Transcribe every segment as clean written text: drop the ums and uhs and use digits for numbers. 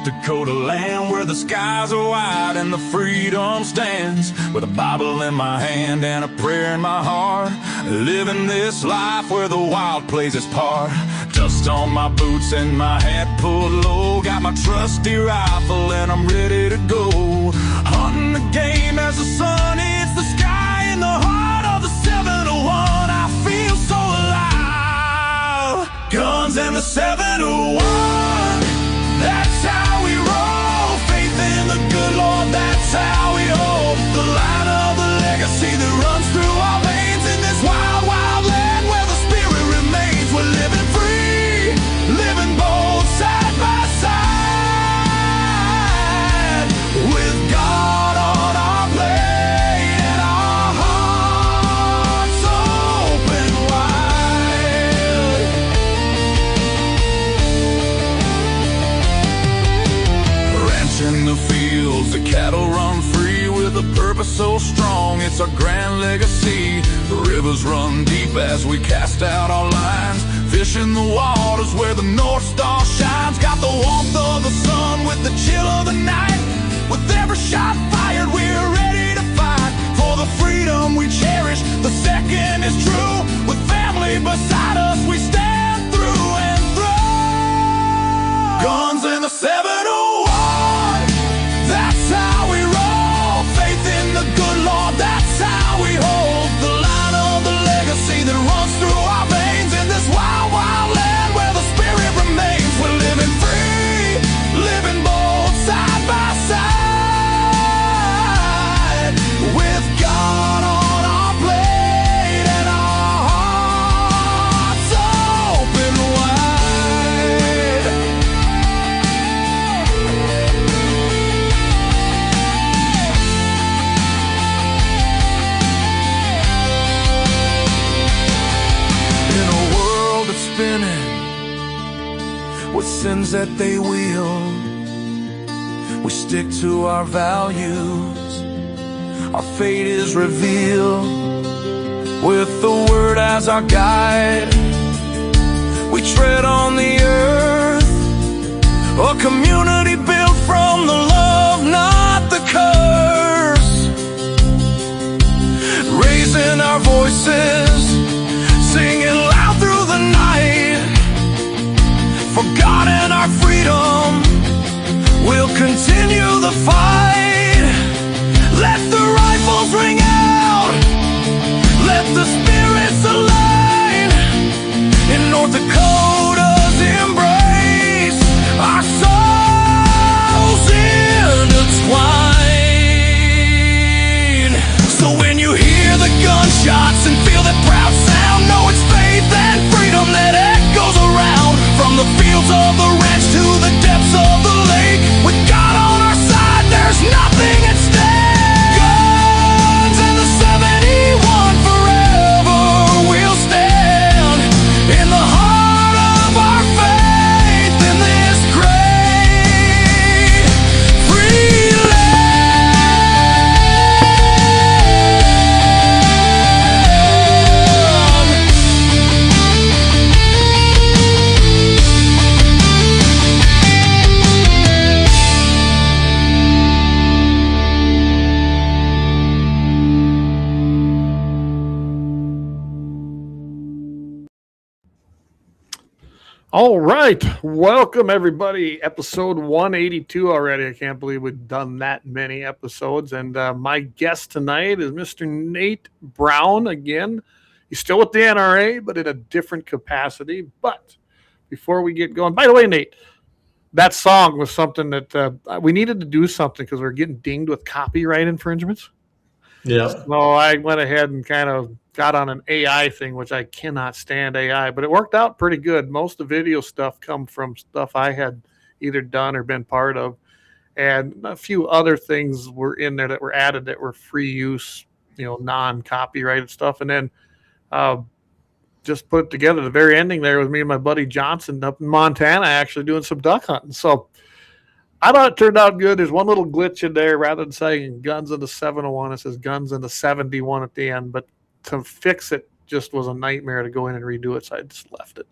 Dakota land where the skies are wide and the freedom stands, with a Bible in my hand and a prayer in my heart, living this life where the wild plays its part. Dust on my boots and my hat pulled low, got my trusty rifle and I'm ready to go. Hunting the game as the sun hits the sky, in the heart of the 701 I feel so alive. Guns and the 701, that's how we roll. Faith in the good Lord, that's how we hold the line of the legacy that runs through our veins. In this wild, wild land where the spirit remains, we're living free, living bold side by side, with God on our plate and our hearts open wide. Ranching the fields, the cattle run free, with a purpose so strong, it's our grand legacy. The rivers run deep as we cast out our lines, fishing the waters where the North Star shines. Got the warmth of the sun with the chill of the night, with every shot fired we're ready to fight for the freedom we cherish. The second is true, with family beside us we stand through and through. Guns in the 701, that's how we roll. Faith in the good Lord, that's how we hold the line of the legacy that runs through our veins. In this wild, wild land where the spirit remains, we're living free, living bold side by side, with God on our plate and our hearts open wide. In a world that's spinning with sins that they wield, we stick to our values, our fate is revealed. With the word as our guide, we tread on the earth, a community built from the love, not the curse. Raising our voices, singing loud through the night, for God and our freedom, we'll continue the fight. Let the rifles ring out, let the spirits align. In North Dakota's embrace, our souls intertwine. So when you hear the gunshots and feel that proud sound, know it's faith and freedom that echoes around. From the fields of the ranch to the depths of the lake, with God on our side, there's nothing at stake. Guns and the 71, forever we'll stand in the heart of our faith, in this great free All right. Welcome, everybody. Episode 182 already. I can't believe we've done that many episodes. And my guest tonight is Mr. Nate Brown again. He's still with the NRA, but in a different capacity. But before we get going, by the way, Nate, that song was something that we needed to do something because we were getting dinged with copyright infringements. Yeah. So I went ahead and kind of got on an AI thing, which I cannot stand AI, but it worked out pretty good. Most of the video stuff come from stuff I had either done or been part of. And a few other things were in there that were added that were free use, non-copyrighted stuff. And then just put it together. The very ending there was me and my buddy Johnson up in Montana actually doing some duck hunting. So I thought it turned out good. There's one little glitch in there. Rather than saying guns in the 701, it says guns in the 71 at the end. But to fix it just was a nightmare to go in and redo it, so I just left it.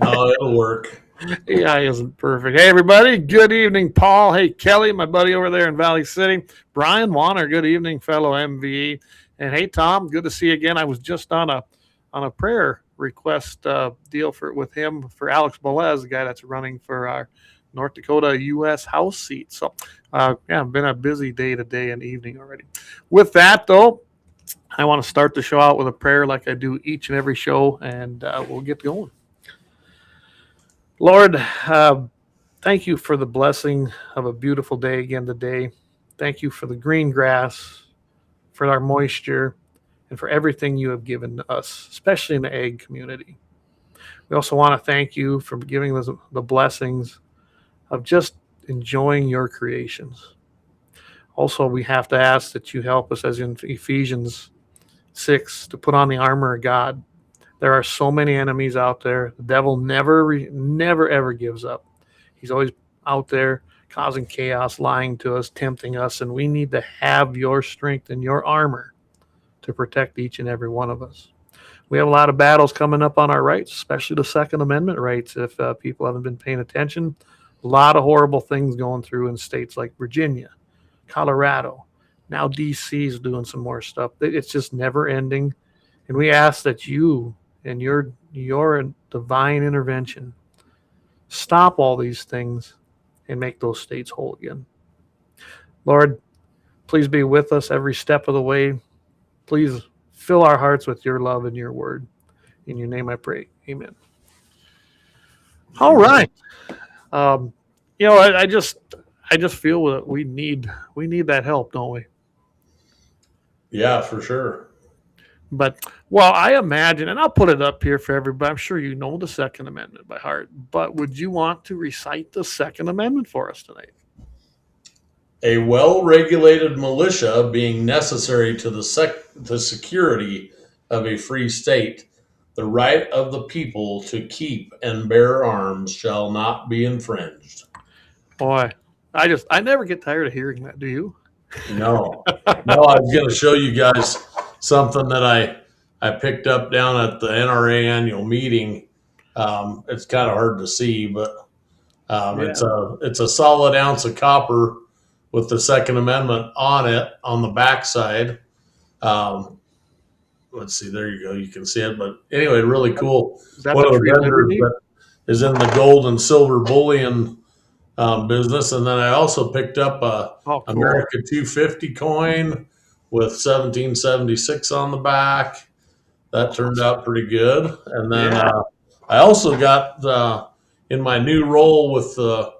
No, it'll work. AI isn't perfect. Hey, everybody. Good evening, Paul. Hey, Kelly, my buddy over there in Valley City. Brian Warner. Good evening, fellow MVE. And hey, Tom. Good to see you again. I was just on a prayer request deal with him for Alex Belez, the guy that's running for our North Dakota U.S. House seat. So, yeah, been a busy day today and evening already. With that, though, I want to start the show out with a prayer like I do each and every show, and we'll get going. Lord, thank you for the blessing of a beautiful day again today. Thank you for the green grass, for our moisture, and for everything you have given us, especially in the ag community. We also want to thank you for giving us the blessings of just enjoying your creations. Also, we have to ask that you help us, as in Ephesians 6, to put on the armor of God. There are so many enemies out there. The devil never, ever gives up. He's always out there causing chaos, lying to us, tempting us, and we need to have your strength and your armor to protect each and every one of us. We have a lot of battles coming up on our rights, especially the Second Amendment rights. If people haven't been paying attention, a lot of horrible things going through in states like Virginia, Colorado. Now DC is doing some more stuff. It's just never ending. And we ask that you and your divine intervention stop all these things and make those states whole again. Lord, please be with us every step of the way. Please fill our hearts with your love and your word. In your name I pray. Amen. All right. I just feel that we need that help, don't we? Yeah, for sure. But, well, I imagine, and I'll put it up here for everybody. I'm sure you know the Second Amendment by heart, but would you want to recite the Second Amendment for us tonight? A well-regulated militia being necessary to the security of a free state, the right of the people to keep and bear arms shall not be infringed. Boy, I never get tired of hearing that. Do you? No, I was going to show you guys something that I picked up down at the NRA Annual meeting. It's kind of hard to see, but it's a solid ounce of copper with the Second Amendment on it on the backside. Let's see, there you go. You can see it. But anyway, really cool. Is that one of the vendors that is in the gold and silver bullion business. And then I also picked up a America 250 coin with 1776 on the back. That turned out pretty good. And then I also got in my new role with the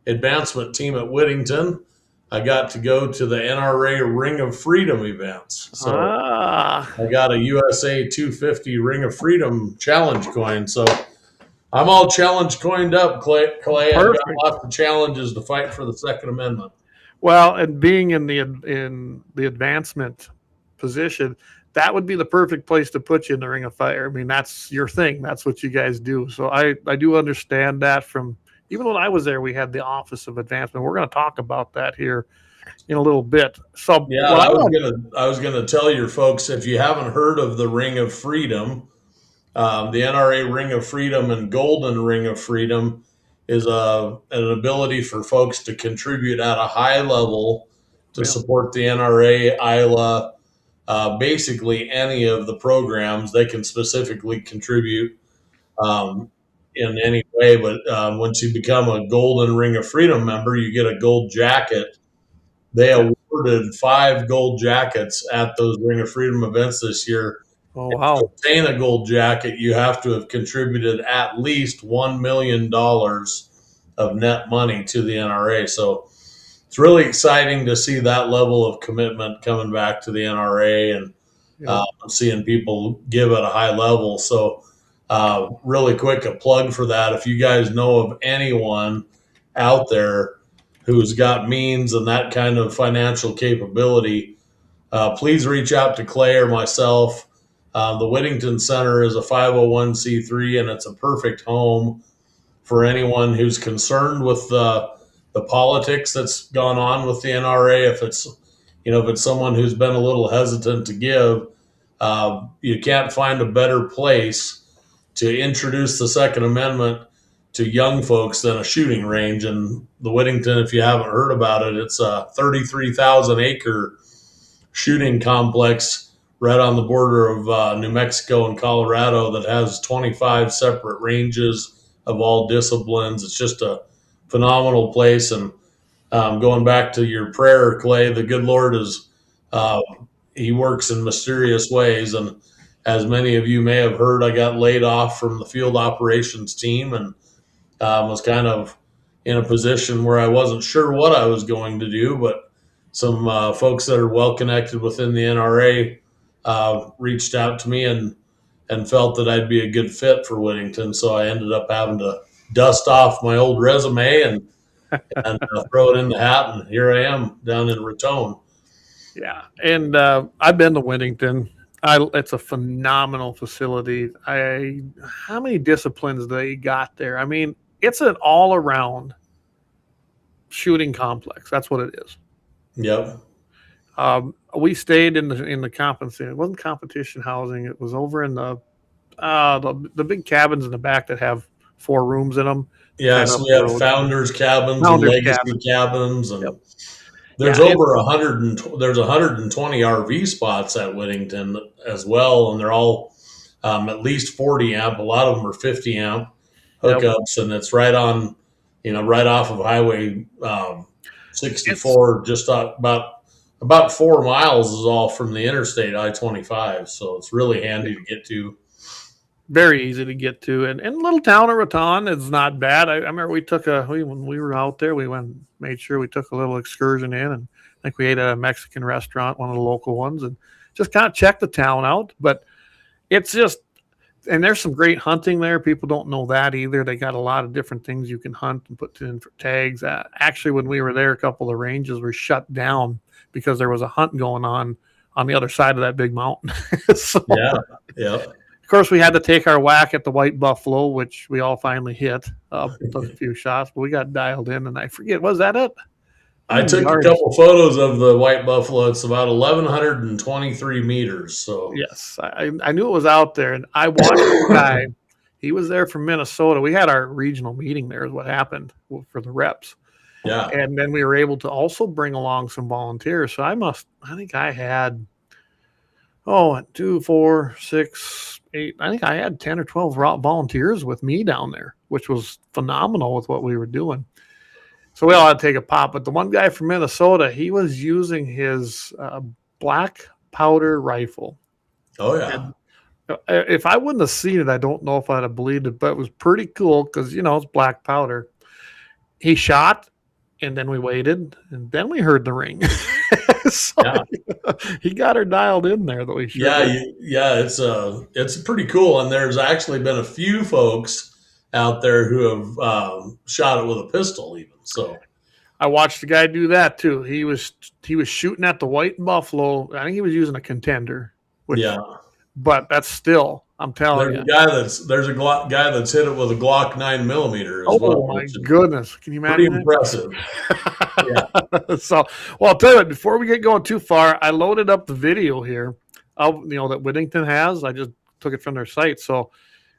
advancement team at Whittington, I got to go to the NRA Ring of Freedom events. So I got a USA 250 Ring of Freedom challenge coin. So I'm all challenge coined up, Clay. I've got lots of challenges to fight for the Second Amendment. Well, and being in the advancement position, that would be the perfect place to put you in the Ring of Fire. I mean, that's your thing. That's what you guys do. So I do understand that. From even when I was there, we had the Office of Advancement. We're going to talk about that here in a little bit. So yeah, I was gonna tell your folks, if you haven't heard of the Ring of Freedom, the NRA Ring of Freedom and Golden Ring of Freedom is an ability for folks to contribute at a high level to support the NRA, ILA, basically any of the programs. They can specifically contribute in any way, but once you become a Golden Ring of Freedom member, you get a gold jacket. They awarded 5 gold jackets at those Ring of Freedom events this year. Oh, wow. To obtain a gold jacket, you have to have contributed at least $1 million of net money to the NRA. So it's really exciting to see that level of commitment coming back to the NRA and seeing people give at a high level. So really quick, a plug for that. If you guys know of anyone out there who's got means and that kind of financial capability, please reach out to Clay or myself. The Whittington Center is a 501c3, and it's a perfect home for anyone who's concerned with the politics that's gone on with the NRA. If it's someone who's been a little hesitant to give, you can't find a better place to introduce the Second Amendment young folks than a shooting range. And the Whittington, if you haven't heard about it, it's a 33,000 acre shooting complex right on the border of New Mexico and Colorado that has 25 separate ranges of all disciplines. It's just a phenomenal place. And going back to your prayer, Clay, the good Lord is, he works in mysterious ways. And as many of you may have heard, I got laid off from the field operations team and was kind of in a position where I wasn't sure what I was going to do, but some folks that are well connected within the NRA reached out to me and felt that I'd be a good fit for Whittington. So I ended up having to dust off my old resume and throw it in the hat, and here I am down in Raton. Yeah, and I've been to Whittington. It's a phenomenal facility. How many disciplines they got there? I mean, it's an all-around shooting complex. That's what it is. Yep. We stayed in the compensation. It wasn't competition housing. It was over in the big cabins in the back that have 4 rooms in them. Yeah, so we have founders cabins and legacy cabins, and yep. There's over 100. There's 120 RV spots at Whittington as well, and they're all at least 40 amp. A lot of them are 50 amp hookups, and it's right on, right off of Highway 64. Just about 4 miles is all from the interstate I-25, so it's really handy to get to. Very easy to get to, and little town of Raton is not bad. I remember when we were out there, we made sure we took a little excursion in, and I think we ate at a Mexican restaurant, one of the local ones, and just kind of checked the town out. But it's just, and there's some great hunting there. People don't know that either. They got a lot of different things you can hunt and put in for tags. Actually, when we were there, a couple of ranges were shut down because there was a hunt going on the other side of that big mountain. So, yeah. Of course, we had to take our whack at the white buffalo, which we all finally hit. Took a few shots, but we got dialed in, and I forget, was that it? I took a couple photos of the white buffalo. It's about 1,123 meters. So yes, I knew it was out there, and I watched the guy. He was there from Minnesota. We had our regional meeting there is what happened for the reps. Yeah. And then we were able to also bring along some volunteers. So I think I had, 2, 4, 6, 8. I think I had 10 or 12 volunteers with me down there, which was phenomenal with what we were doing. So we all had to take a pop. But the one guy from Minnesota, he was using his black powder rifle. Oh, yeah. And if I wouldn't have seen it, I don't know if I'd have believed it, but it was pretty cool because, it's black powder. He shot, and then we waited, and then we heard the ring. So he got her dialed in there, though. It's pretty cool. And there's actually been a few folks out there who have shot it with a pistol, even. So I watched the guy do that too. He was shooting at the white buffalo. I think he was using a contender. But that's still, I'm telling you. There's a guy that's hit it with a Glock 9mm as well. Oh my goodness! Can you imagine? Pretty impressive. Yeah. So, well, I'll tell you what, before we get going too far, I loaded up the video here of that Whittington has. I just took it from their site. So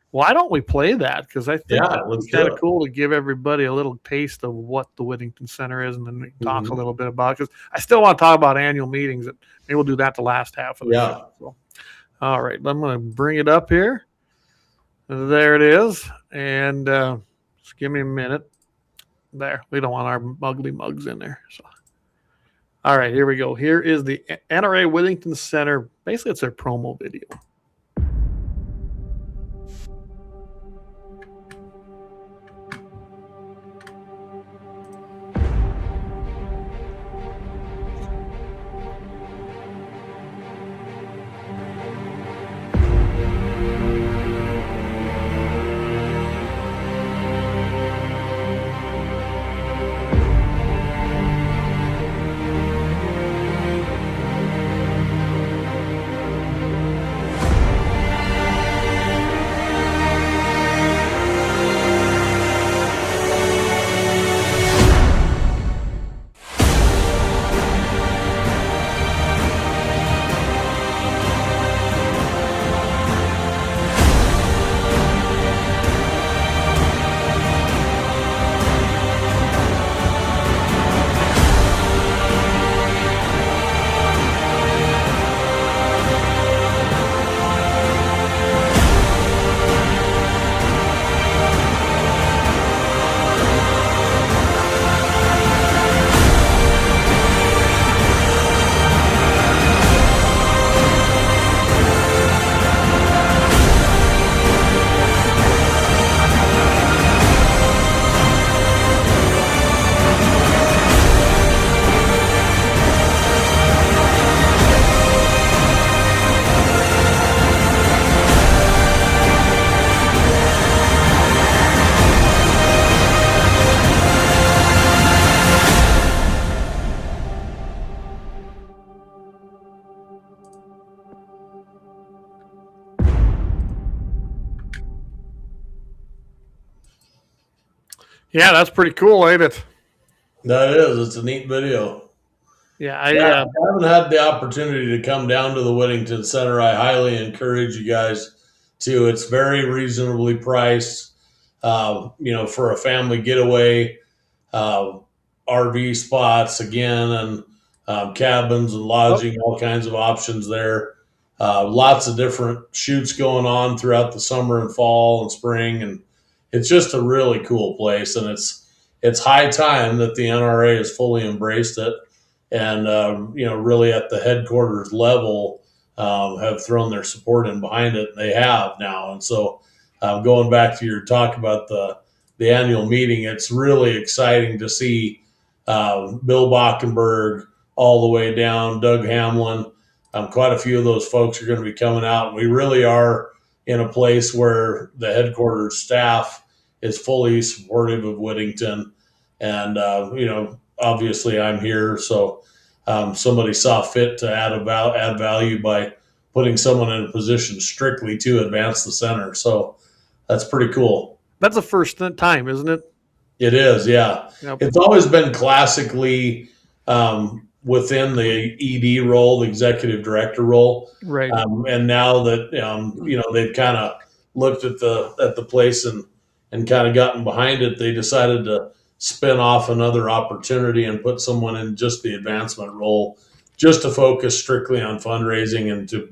why don't we play that? Because I think it's kind of cool to give everybody a little taste of what the Whittington Center is, and then we can talk a little bit about it. Because I still want to talk about annual meetings. Maybe we'll do that the last half of the show. So. All right, I'm going to bring it up here. There it is. And just give me a minute. There. We don't want our ugly mugs in there. So, all right, here we go. Here is the NRA Whittington Center. Basically, it's their promo video. Yeah, that's pretty cool, ain't it? That is. It's a neat video. Yeah, Yeah, if you haven't had the opportunity to come down to the Whittington Center, I highly encourage you guys to. It's very reasonably priced, for a family getaway, uh, RV spots again, and cabins and lodging, all kinds of options there. Lots of different shoots going on throughout the summer and fall and spring, and it's just a really cool place. And it's high time that the NRA has fully embraced it, and really at the headquarters level have thrown their support in behind it. They have now, and so going back to your talk about the annual meeting, it's really exciting to see Bill Bockenberg all the way down, Doug Hamlin. Quite a few of those folks are going to be coming out. We really are in a place where the headquarters staff is fully supportive of Whittington. And, obviously I'm here. So somebody saw fit to add value by putting someone in a position strictly to advance the center. So that's pretty cool. That's the first time, isn't it? It is, yeah. Yep. It's always been classically within the ED role, the executive director role, Right. and now that they've kind of looked at the place and kind of gotten behind it, they decided to spin off another opportunity and put someone in just the advancement role, just to focus strictly on fundraising and to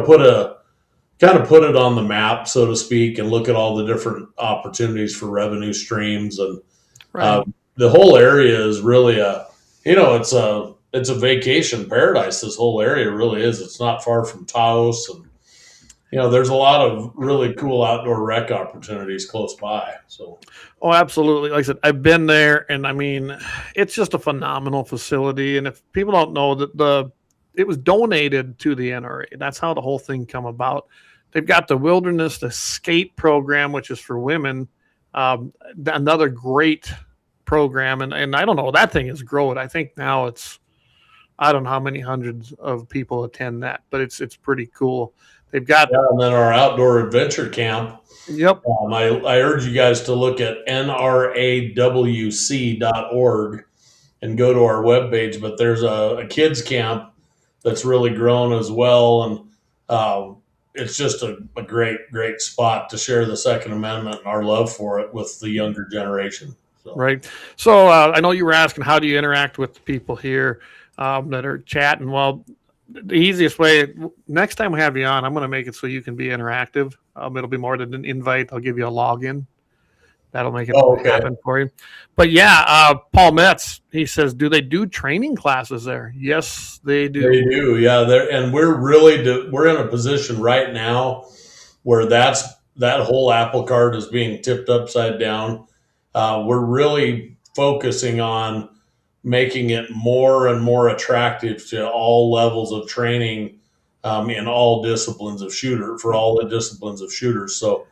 put it on the map, so to speak, and look at all the different opportunities for revenue streams. And Right. the whole area is really it's a vacation paradise. This whole area really is. It's not far from Taos, and there's a lot of really cool outdoor rec opportunities close by. So, Oh, absolutely. Like I said, I've been there, and I mean, it's just a phenomenal facility. And if people don't know that it was donated to the NRA, that's how the whole thing come about. They've got the Wilderness Escape program, which is for women. Another great program, and I don't know, that thing is growing. I think now I don't know how many hundreds of people attend that, but it's pretty cool. They've got and then our outdoor adventure camp. Yep. I urge you guys to look at NRAWC.org and go to our webpage. But there's a kids camp that's really grown as well, and it's just a great spot to share the Second Amendment and our love for it with the younger generation. So. Right. So I know you were asking, how do you interact with the people here that are chatting? Well, the easiest way, next time we have you on, I'm going to make it so you can be interactive. It'll be more than an invite. I'll give you a login. That'll make it happen for you. But yeah, Paul Metz, he says, do they do training classes there? Yes, they do. They do, yeah. And we're in a position right now where that whole apple cart is being tipped upside down. We're really focusing on making it more and more attractive to all levels of training in all disciplines of for all the disciplines of shooters. So,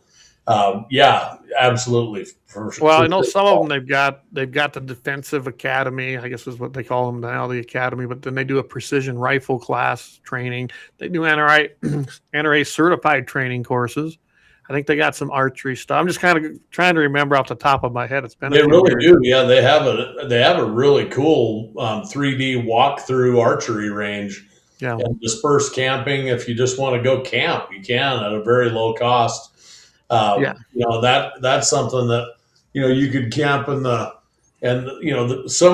yeah, absolutely. Well, I know some of them they've got the defensive academy, I guess is what they call them now, the academy. But then they do a precision rifle class training. They do NRA certified training courses. I think they got some archery stuff. I'm just kind of trying to remember off the top of my head. It's been they really do. Yeah, they have a really cool 3D walkthrough archery range. Yeah, and dispersed camping. If you just want to go camp, you can at a very low cost. That's something that you could camp some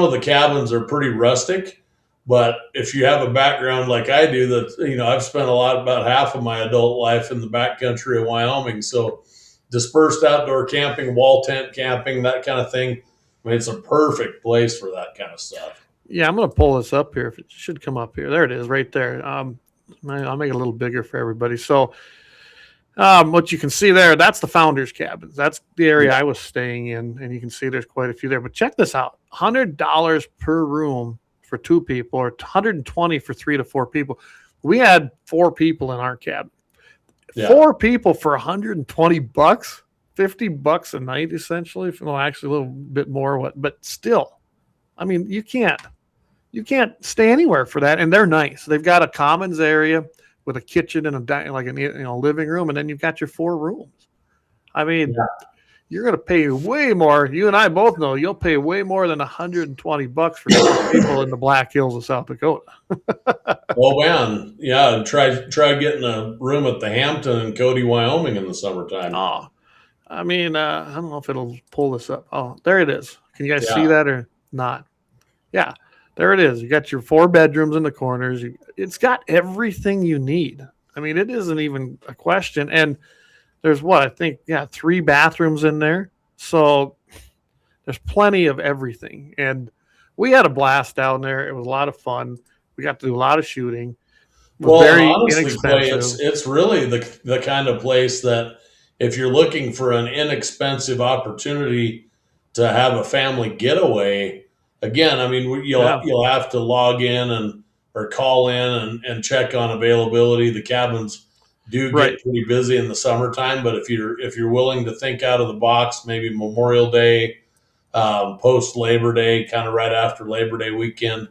of the cabins are pretty rustic. But if you have a background like I do, that I've spent about half of my adult life in the backcountry of Wyoming, so dispersed outdoor camping, wall tent camping, that kind of thing. I mean, it's a perfect place for that kind of stuff. Yeah, I'm going to pull this up here. If it should come up here, there it is, right there. I'll make it a little bigger for everybody. So, what you can see there, that's the founders' cabins. That's the area I was staying in, and you can see there's quite a few there. But check this out: $100 per room for 2 people, or $120 for 3 to 4 people. We had 4 people in our cabin. Yeah. 4 people for $120, $50 a night, essentially. No, actually a little bit more. But still, I mean, you can't stay anywhere for that. And they're nice. They've got a commons area with a kitchen and a living room, and then you've got your 4 rooms. I mean, you're going to pay way more. You and I both know you'll pay way more than $120 for 4 people in the Black Hills of South Dakota. Oh man, yeah. And try getting a room at the Hampton in Cody, Wyoming in the summertime. Oh, I mean, I don't know if it'll pull this up. Oh, there it is. Can you guys Yeah. see that or not? Yeah, there it is. You got your 4 bedrooms in the corners. It's got everything you need. I mean, it isn't even a question. And there's 3 bathrooms in there. So there's plenty of everything. And we had a blast down there. It was a lot of fun. We got to do a lot of shooting. Well, very honestly, Clay, inexpensive. it's really the kind of place that if you're looking for an inexpensive opportunity to have a family getaway, again, I mean, you'll have to log in or call in and check on availability. The cabins do get pretty busy in the summertime, but if you're willing to think out of the box, maybe Memorial Day, post Labor Day, kind of right after Labor Day weekend,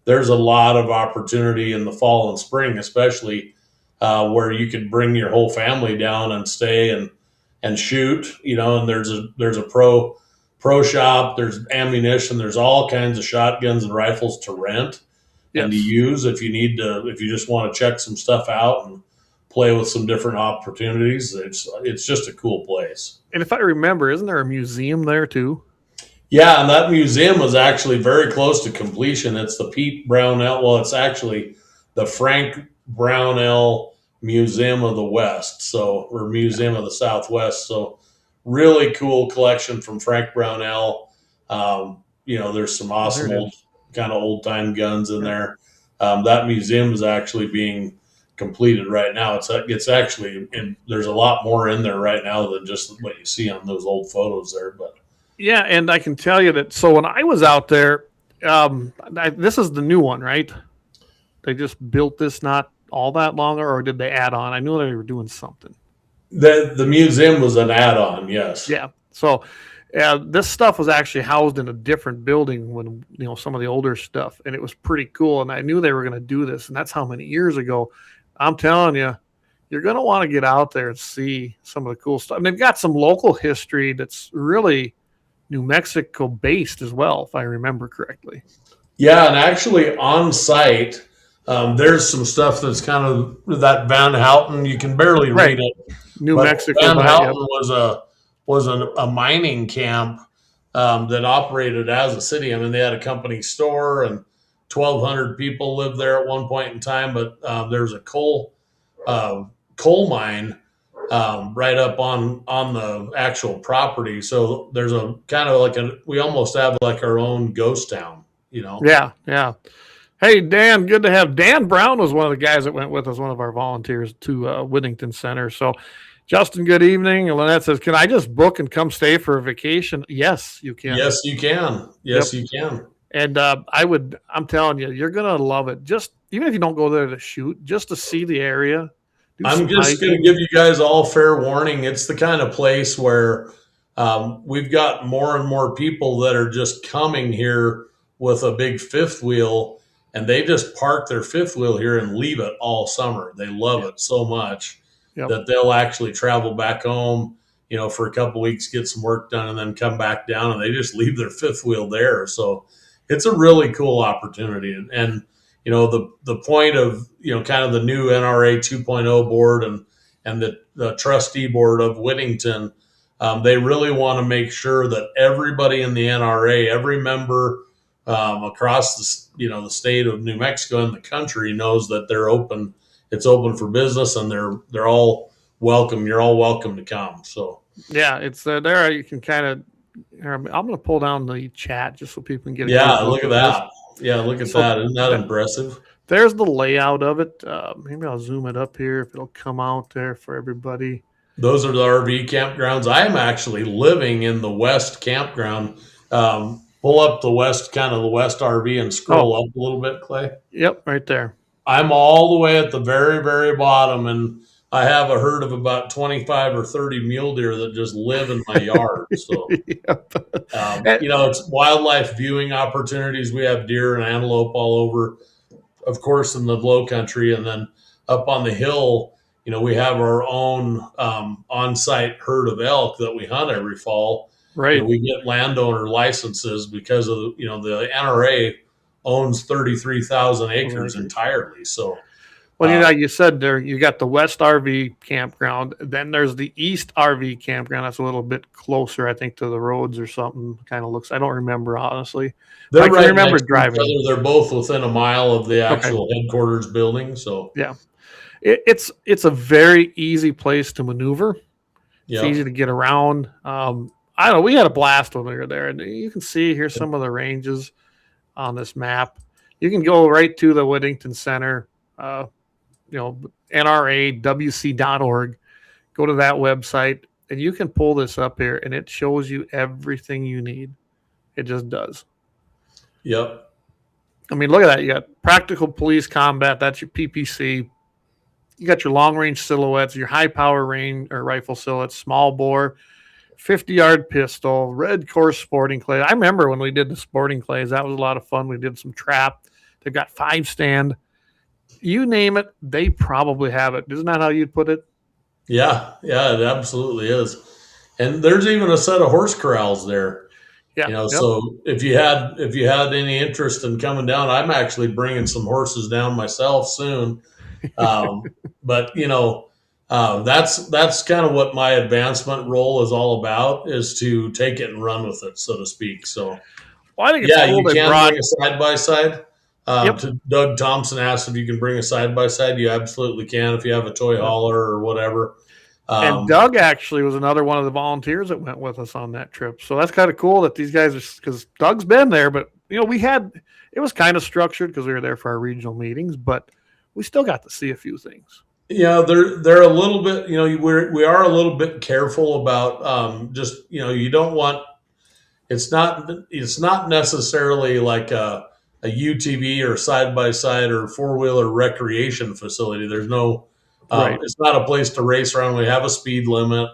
there's a lot of opportunity in the fall and spring, especially where you could bring your whole family down and stay and shoot, and there's a pro shop, there's ammunition, there's all kinds of shotguns and rifles to rent and to use if you just want to check some stuff out and play with some different opportunities. It's just a cool place. And if I remember, isn't there a museum there too? Yeah, and that museum was actually very close to completion. It's the Pete Brownell. Well, it's actually the Frank Brownell Museum of the West, or Museum of the Southwest. So, really cool collection from Frank Brownell. There's some awesome old time guns in there. That museum is actually being completed right now. It's actually there's a lot more in there right now than just what you see on those old photos there, but. Yeah, and I can tell you that. So when I was out there, this is the new one, right? They just built this not all that long, or did they add on? I knew they were doing something. The museum was an add-on, yes. Yeah. So this stuff was actually housed in a different building when some of the older stuff, and it was pretty cool. And I knew they were going to do this, and that's how many years ago. I'm telling you, you're going to want to get out there and see some of the cool stuff. And they've got some local history that's really New Mexico based as well, if I remember correctly. Yeah, and actually on site, there's some stuff that's kind of that Van Houten. You can barely read it. New Mexico. Van Houten was a mining camp that operated as a city. I mean, they had a company store and 1,200 people lived there at one point in time. But there's a coal mine right up on the actual property. So there's a kind of we almost have like our own ghost town, Yeah. Hey, Dan, good to have. Dan Brown was one of the guys that went with us, one of our volunteers to Whittington Center. So Justin, good evening. And Lynette says, can I just book and come stay for a vacation? Yes, you can. Yes, you can. You can. And I'm telling you, you're going to love it. Just even if you don't go there to shoot, just to see the area. I'm just going to give you guys all fair warning. It's the kind of place where we've got more and more people that are just coming here with a big fifth wheel, and they just park their fifth wheel here and leave it all summer. They love it so much that they'll actually travel back home, for a couple of weeks, get some work done, and then come back down, and they just leave their fifth wheel there. So it's a really cool opportunity. And the point of, kind of the new NRA 2.0 board and the trustee board of Whittington, they really want to make sure that everybody in the NRA, every member across the state of New Mexico and the country knows that they're open. It's open for business, and they're all welcome. You're all welcome to come. So yeah, it's there. You can kind of. I'm going to pull down the chat just so people can get. Look at that. Yeah, look at that. Isn't that impressive? There's the layout of it. Maybe I'll zoom it up here if it'll come out there for everybody. Those are the RV campgrounds. I am actually living in the West campground. Pull up the West RV and scroll up a little bit, Clay. Yep, right there. I'm all the way at the very, very bottom, and I have a herd of about 25 or 30 mule deer that just live in my yard. So, it's wildlife viewing opportunities. We have deer and antelope all over, of course, in the low country. And then up on the hill we have our own on-site herd of elk that we hunt every fall. Right. We get landowner licenses because of the NRA owns 33,000 acres entirely. So, well, you said there you got the West RV campground. Then there's the East RV campground. That's a little bit closer, I think, to the roads or something. Kind of looks. I don't remember honestly. They're right next to each other. They're both within a mile of the actual headquarters building. So yeah, it's a very easy place to maneuver. It's easy to get around. I don't know. We had a blast when we were there, and you can see here some of the ranges on this map. You can go right to the Whittington Center. NRAWC.org. Go to that website, and you can pull this up here, and it shows you everything you need. It just does. Yep. I mean, look at that. You got practical police combat. That's your PPC. You got your long-range silhouettes, your high-power range or rifle silhouettes, small bore, 50-yard pistol, red course sporting clay. I remember when we did the sporting clays. That was a lot of fun. We did some trap. They've got 5-stand. You name it, they probably have it. Isn't that how you'd put it? Yeah, it absolutely is. And there's even a set of horse corrals there. Yeah. So if you had any interest in coming down, I'm actually bringing some horses down myself soon. But that's kind of what my advancement role is all about, is to take it and run with it, so to speak. So, well, I think it's cool you can bring a side by side. To Doug Thompson asked if you can bring a side by side. You absolutely can if you have a toy hauler or whatever. And Doug actually was another one of the volunteers that went with us on that trip. So that's kind of cool that these guys are, because Doug's been there, but it was kind of structured because we were there for our regional meetings, but we still got to see a few things. Yeah, they're a little bit, we are a little bit careful about you don't want, it's not necessarily like a UTV or side-by-side or four-wheeler recreation facility. There's no, it's not a place to race around. We have a speed limit,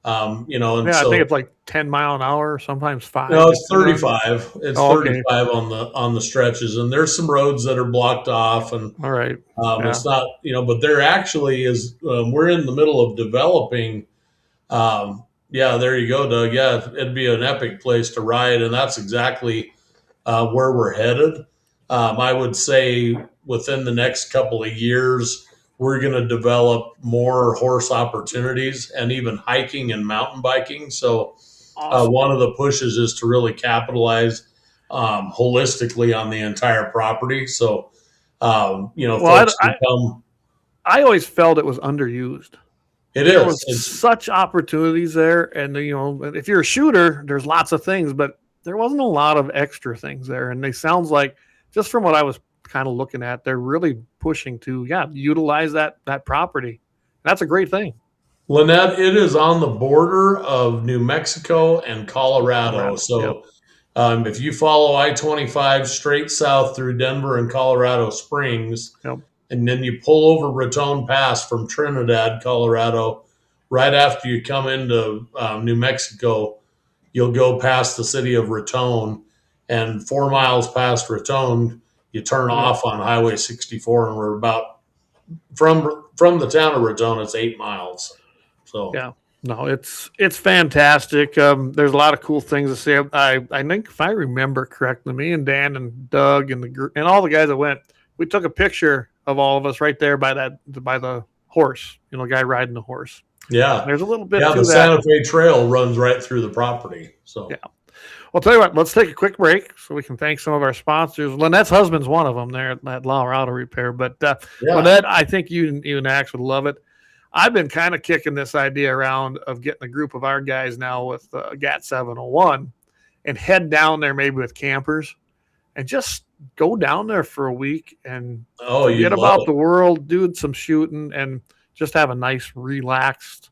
I think it's like 10 mile an hour, sometimes 5. No, it's 35. It's 35 on the stretches, and there's some roads that are blocked off, and all right, it's not, but there actually is. We're in the middle of developing. There you go, Doug. Yeah, it'd be an epic place to ride, and that's exactly where we're headed. I would say within the next couple of years, we're going to develop more horse opportunities and even hiking and mountain biking. So awesome. One of the pushes is to really capitalize holistically on the entire property. So, folks can come. I always felt it was underused. There was such opportunities there. And, if you're a shooter, there's lots of things, but there wasn't a lot of extra things there. And they sounds like, just from what I was kind of looking at, they're really pushing to, utilize that property. That's a great thing. Lynette, it is on the border of New Mexico and Colorado. So if you follow I-25 straight south through Denver and Colorado Springs, and then you pull over Raton Pass from Trinidad, Colorado, right after you come into New Mexico, you'll go past the city of Raton, and 4 miles past Raton, you turn off on Highway 64, and we're about from the town of Raton, it's 8 miles. So it's fantastic. There's a lot of cool things to say. I think if I remember correctly, me and Dan and Doug and all the guys that went, we took a picture of all of us right there by the horse, guy riding the horse. Yeah, there's a little bit. Yeah, the Santa Fe Trail runs right through the property. So Well, tell you what, let's take a quick break so we can thank some of our sponsors. Lynette's husband's one of them there at LAUER Auto Repair. But Lynette, I think you and Axe would love it. I've been kind of kicking this idea around of getting a group of our guys now with GT701 and head down there maybe with campers and just go down there for a week and forget about the world, do some shooting, and just have a nice, relaxed.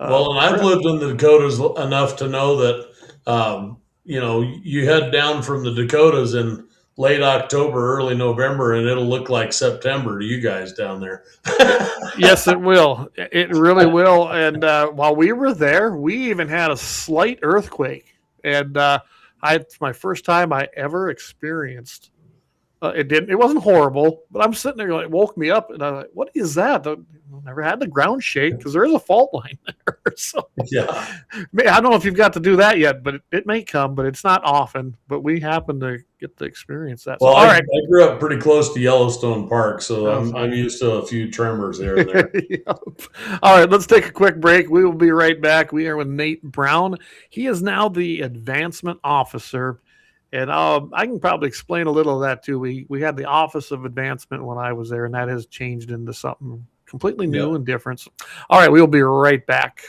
And I've lived in the Dakotas enough to know that, you head down from the Dakotas in late October, early November, and it'll look like September to you guys down there. Yes, it will. It really will. And while we were there, we even had a slight earthquake. And it's my first time I ever experienced It didn't. It wasn't horrible, but I'm sitting there, it woke me up, and I was like, "What is that?" I never had the ground shake because there is a fault line there. So, Yeah. I don't know if you've got to do that yet, but it may come, but it's not often. But we happen to get to experience that. Well, So, I grew up pretty close to Yellowstone Park, so Oh, I'm used to a few tremors here and there. Yep. All right, let's take a quick break. We will be right back. We are with Nate Brown. He is now the advancement officer. And I can probably explain a little of that too. We had the Office of Advancement when I was there, and that has changed into something completely new and different. All right, we'll be right back.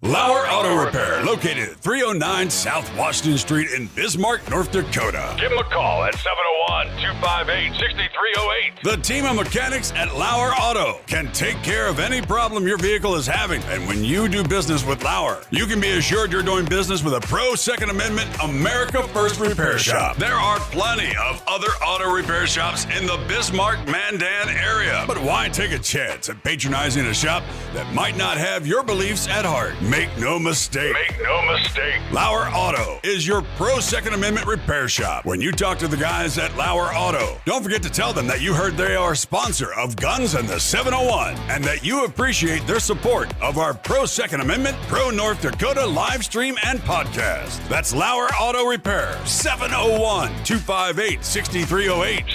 LAUER Auto Repair, located at 309 South Washington Street in Bismarck, North Dakota. Give them a call at 701-258-6308. The team of mechanics at LAUER Auto can take care of any problem your vehicle is having. And when you do business with LAUER, you can be assured you're doing business with a pro Second Amendment America First repair shop. There are plenty of other auto repair shops in the Bismarck-Mandan area. But why take a chance at patronizing a shop that might not have your beliefs at heart? Make no mistake. Make no mistake. LAUER Auto is your pro Second Amendment repair shop. When you talk to the guys at LAUER Auto, don't forget to tell them that you heard they are a sponsor of Guns and the 701 and that you appreciate their support of our pro Second Amendment, pro North Dakota live stream and podcast. That's LAUER Auto Repair, 701-258-6308.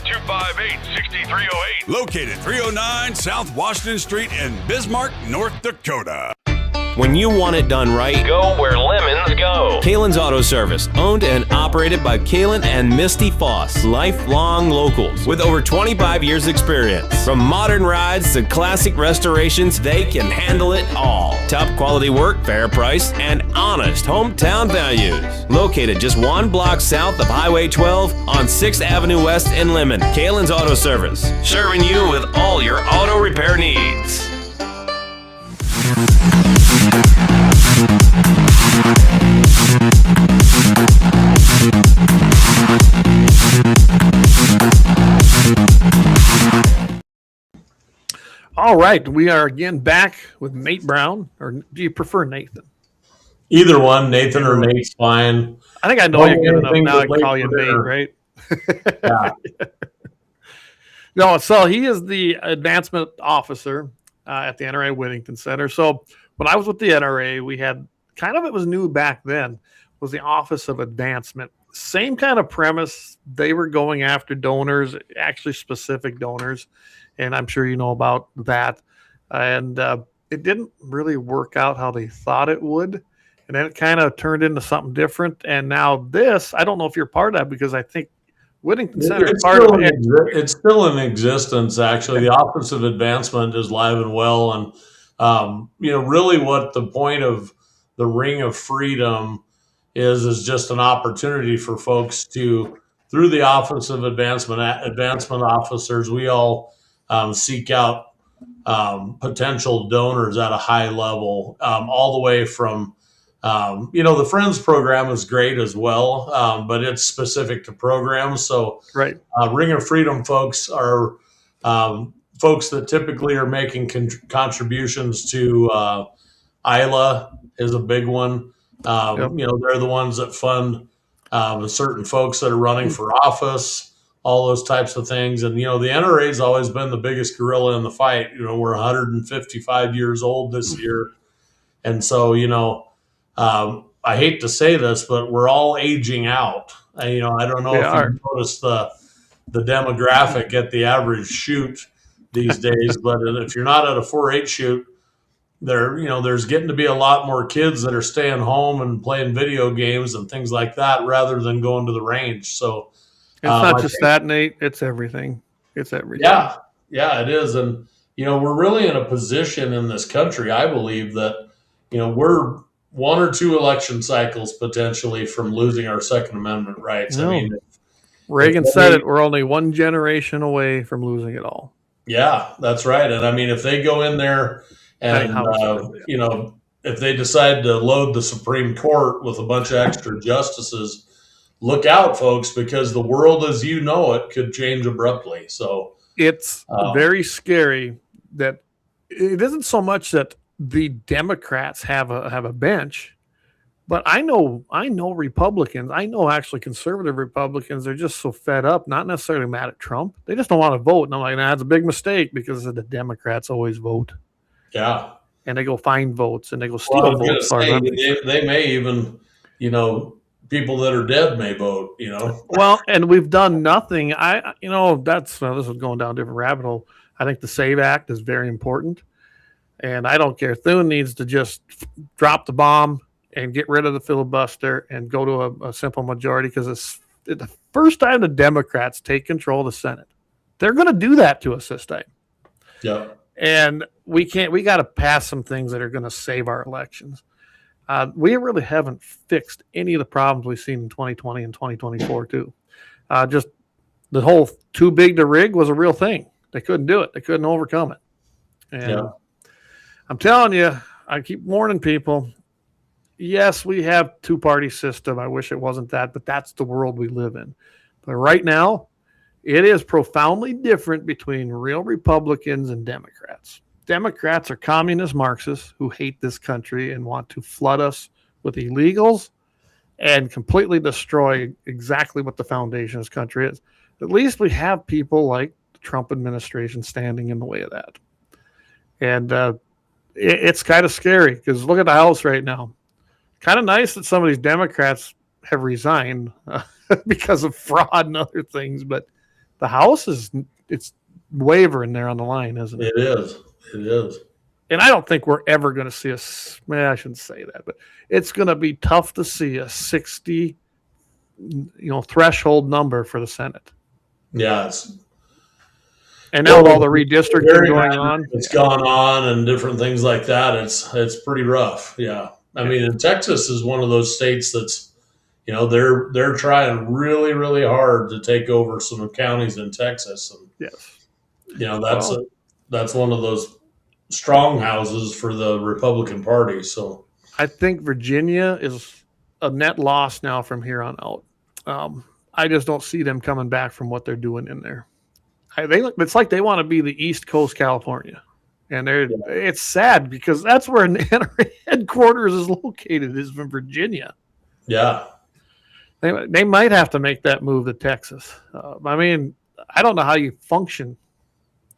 701-258-6308. Located 309 South Washington Street in Bismarck, North Dakota. When you want it done right, Go where lemons go. Kalon's Auto Service, owned and operated by Kalon and Misty Foss, lifelong locals with over 25 years experience. From modern rides to classic restorations, they can handle it all. Top quality work, fair price, and honest hometown values. Located just one block south of Highway 12 on 6th Avenue West in Lemmon. Kalon's Auto Service, serving you with all your auto repair needs. All right, we are again back with Nate Brown, or do you prefer Nathan? Either one, Nathan or Nate's fine. I think I know you good enough now. I can call you Nate, right? Yeah. No, so he is the advancement officer at the NRA Whittington Center. So when I was with the NRA, we had it was new back then, was the Office of Advancement. Same kind of premise. They were going after donors, actually specific donors. And I'm sure you know about that. And it didn't really work out how they thought it would. And then it kind of turned into something different. And now this, I don't know if you're part of that, because I think Whittington Center is part of it. It's still in existence, actually. The Office of Advancement is live and well. And, really what the point of the Ring of Freedom is just an opportunity for folks to, through the Office of Advancement officers, we all seek out potential donors at a high level, all the way from, the Friends program is great as well, but it's specific to programs. So Right. Ring of Freedom folks are folks that typically are making contributions to ILA is a big one. Yep. They're the ones that fund certain folks that are running for office, all those types of things. And, the NRA has always been the biggest gorilla in the fight. We're 155 years old this year. And so, I hate to say this, but we're all aging out. I don't know if you've noticed the demographic at the average shoot these days, but if you're not at a 4-H shoot, there's getting to be a lot more kids that are staying home and playing video games and things like that rather than going to the range. So it's not just that, Nate. It's everything. It's everything. Yeah, it is. And, we're really in a position in this country, I believe, that, we're one or two election cycles potentially from losing our Second Amendment rights. No. I mean, Reagan said it. We're only one generation away from losing it all. Yeah, that's right. And I mean, if they go in there and, if they decide to load the Supreme Court with a bunch of extra justices, look out, folks, because the world as you know it could change abruptly. So it's very scary that it isn't so much that the Democrats have a bench, but I know Republicans. I know actually conservative Republicans are just so fed up, not necessarily mad at Trump. They just don't want to vote. And I'm like, that's a big mistake because the Democrats always vote. Yeah. And they go find votes and they go steal votes. They may even, people that are dead may vote, Well, and we've done nothing. This is going down a different rabbit hole. I think the SAVE Act is very important. And I don't care. Thune needs to just drop the bomb and get rid of the filibuster and go to a simple majority, because it's the first time the Democrats take control of the Senate. They're going to do that to us this time. Yeah. And we got to pass some things that are going to save our elections. We really haven't fixed any of the problems we've seen in 2020 and 2024 too. Just the whole too big to rig was a real thing. They couldn't do it. They couldn't overcome it. And I'm telling you, I keep warning people. Yes, we have two-party system. I wish it wasn't that, but that's the world we live in. But right now, it is profoundly different between real Republicans and Democrats. Democrats are communist Marxists who hate this country and want to flood us with illegals and completely destroy exactly what the foundation of this country is. At least we have people like the Trump administration standing in the way of that. And it's kind of scary because look at the House right now. Kind of nice that some of these Democrats have resigned because of fraud and other things, but the House it's wavering there on the line, isn't it? It is. And I don't think we're ever going to see I shouldn't say that, but it's going to be tough to see a 60, threshold number for the Senate. Yeah. And now with all the redistricting going on. It's gone on and different things like that. It's pretty rough. Yeah. I mean, and Texas is one of those states that's, they're trying really, really hard to take over some counties in Texas. And, yes. That's one of those strong houses for the Republican Party. So I think Virginia is a net loss now from here on out. I just don't see them coming back from what they're doing in there. It's like they want to be the East Coast California. And it's sad because that's where an NRA headquarters is located, is in Virginia. Yeah. They might have to make that move to Texas. I mean, I don't know how you function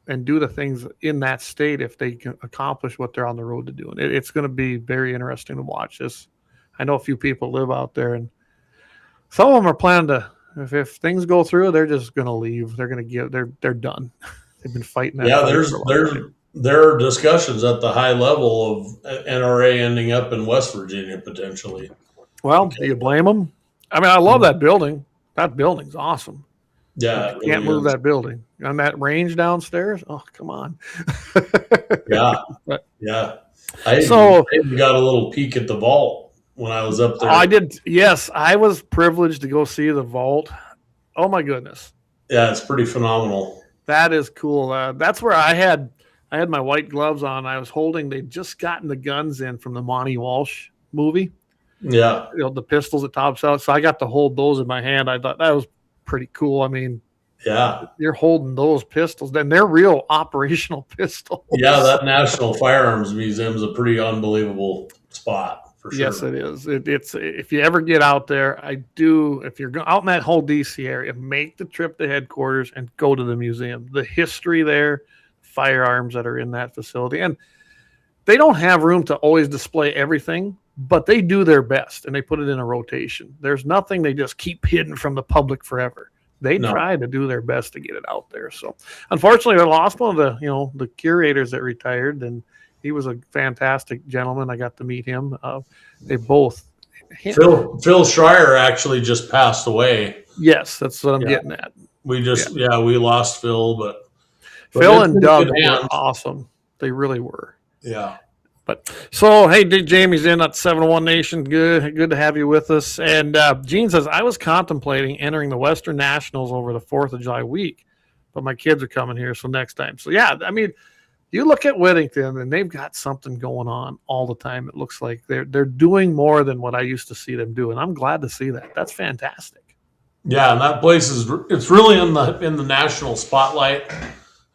and do the things in that state if they can accomplish what they're on the road to doing. It's going to be very interesting to watch this. I know a few people live out there, and some of them are planning to, if things go through, they're just going to leave. They're going to they're done. They've been fighting that. Yeah, there are discussions at the high level of NRA ending up in West Virginia potentially. Well, do you blame them? I mean, I love that building. That building's awesome. Yeah. You can't move that building. On that range downstairs? Oh, come on. Yeah. Yeah. I even got a little peek at the vault when I was up there. I did. Yes, I was privileged to go see the vault. Oh, my goodness. Yeah, it's pretty phenomenal. That is cool. That's where I had my white gloves on. I was holding, they'd just gotten the guns in from the Monty Walsh movie. Yeah. The pistols that tops out. So I got to hold those in my hand. I thought that was pretty cool. I mean, yeah, you're holding those pistols. Then they're real operational pistols. Yeah, that National Firearms Museum is a pretty unbelievable spot for sure. Yes, it is. It's if you ever get out there, if you're out in that whole DC area, make the trip to headquarters and go to the museum. The history there, firearms that are in that facility. And they don't have room to always display everything, but they do their best and they put it in a rotation. There's nothing they just keep hidden from the public forever. They try to do their best to get it out there. So unfortunately, I lost one of the curators that retired, and he was a fantastic gentleman. I got to meet him. They both. Phil Schreier actually just passed away. Yes, that's what I'm getting at. We we lost Phil, but Phil and Doug were awesome. They really were. Yeah. But so, hey, Jamie's in at 701 Nation. Good to have you with us. And Gene says, I was contemplating entering the Western Nationals over the 4th of July week, but my kids are coming here, so next time. So, yeah, I mean, you look at Whittington, and they've got something going on all the time. It looks like they're doing more than what I used to see them do, and I'm glad to see that. That's fantastic. Yeah, and that place it's really in the national spotlight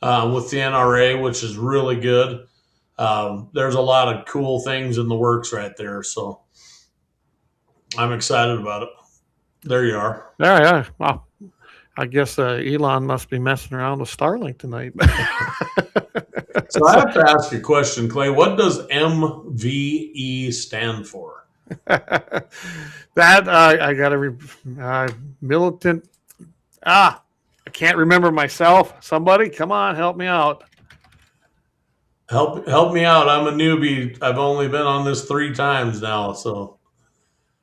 with the NRA, which is really good. There's a lot of cool things in the works right there, so I'm excited about it. There you are. Yeah. Well, I guess Elon must be messing around with Starlink tonight. So I have to ask you a question, Clay. What does MVE stand for? That I got to militant. I can't remember myself. Somebody, come on, help me out. Help me out. I'm a newbie. I've only been on this 3 times now, so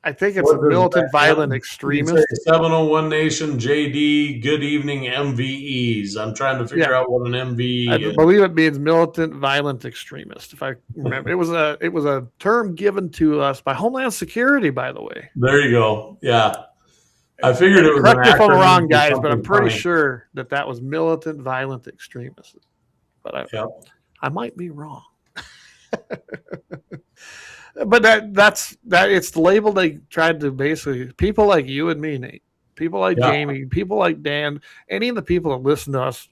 I think it's a militant violent extremist. 701 Nation, JD, good evening, MVEs. I'm trying to figure out what an MVE is. I believe it means militant violent extremist, if I remember. It was a term given to us by Homeland Security, by the way. There you go. Yeah. I figured it was correct me if I'm wrong, guys, but I'm something pretty funny. sure that was militant violent extremist. But Yep. I might be wrong. But that's it's the label they tried to basically, people like you and me, Nate, people like Jamie, people like Dan, any of the people that listen to us,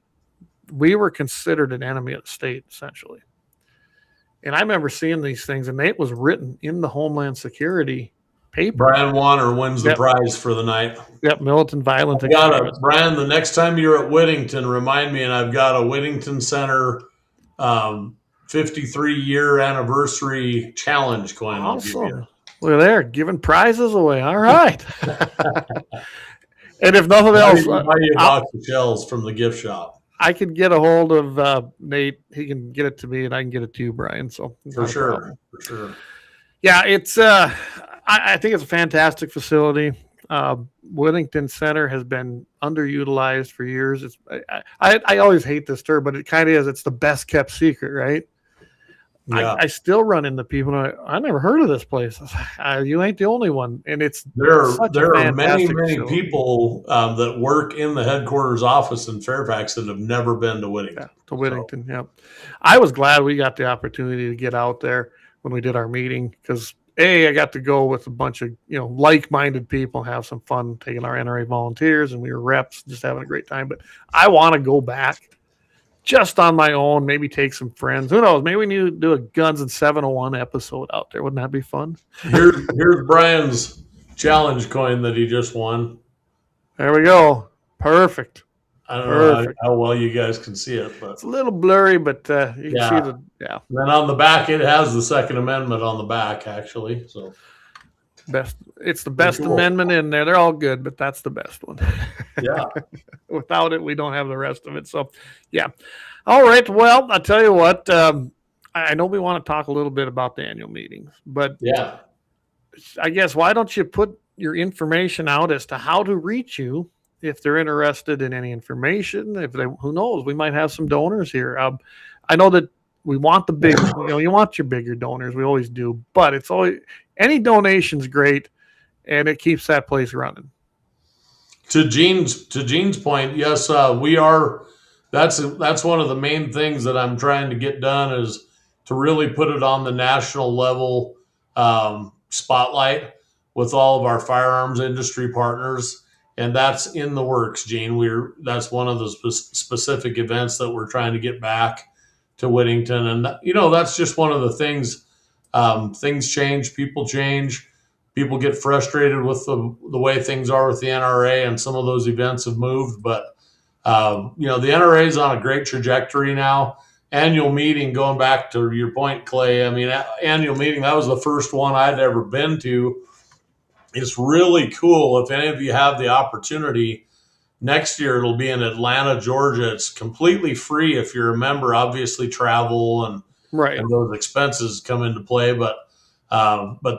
we were considered an enemy of the state, essentially. And I remember seeing these things, and it was written in the Homeland Security paper. Brian Warner wins the prize for the night. Yep, militant violent. Brian, the next time you're at Whittington, remind me, and I've got a Whittington Center 53-year anniversary challenge coin. Awesome. Look at there, giving prizes away. All right. And if nothing else, buy you a box of shells from the gift shop. I could get a hold of Nate. He can get it to me, and I can get it to you, Brian. So for sure. Yeah, it's. I think it's a fantastic facility. Whittington Center has been underutilized for years. It's. I always hate this term, but it kind of is. It's the best kept secret, right? Yeah. I still run into people. I never heard of this place. You ain't the only one, and it's there are many people that work in the headquarters office in Fairfax that have never been to Whittington. Yeah, to Whittington. So. Yeah, I was glad we got the opportunity to get out there when we did our meeting because I got to go with a bunch of like-minded people, have some fun, taking our NRA volunteers, and we were reps, just having a great time. But I want to go back. Just on my own, maybe take some friends. Who knows? Maybe we need to do a Guns and 701 episode out there. Wouldn't that be fun? Here's Brian's challenge coin that he just won. There we go. Perfect. I don't know how well you guys can see it, but it's a little blurry, but you can see the Then on the back, it has the Second Amendment on the back, actually. So it's the best amendment in there. They're all good, but that's the best one. Yeah. Without it, we don't have the rest of it. So, yeah. All right. Well, I'll tell you what. I know we want to talk a little bit about the annual meetings, but yeah, I guess why don't you put your information out as to how to reach you if they're interested in any information? Who knows? We might have some donors here. I know that we want the big. You want your bigger donors. We always do, but it's always. Any donation's great, and it keeps that place running. To Gene's point, yes, we are. That's one of the main things that I'm trying to get done is to really put it on the national level spotlight with all of our firearms industry partners, and that's in the works, Gene. That's one of the specific events that we're trying to get back to Whittington, and that's just one of the things. Things change, people change, people get frustrated with the way things are with the NRA, and some of those events have moved. But the NRA is on a great trajectory now. Annual meeting, going back to your point, Clay. I mean, annual meeting, that was the first one I'd ever been to. It's really cool. If any of you have the opportunity, next year it'll be in Atlanta, Georgia. It's completely free if you're a member. Obviously, travel and those expenses come into play, but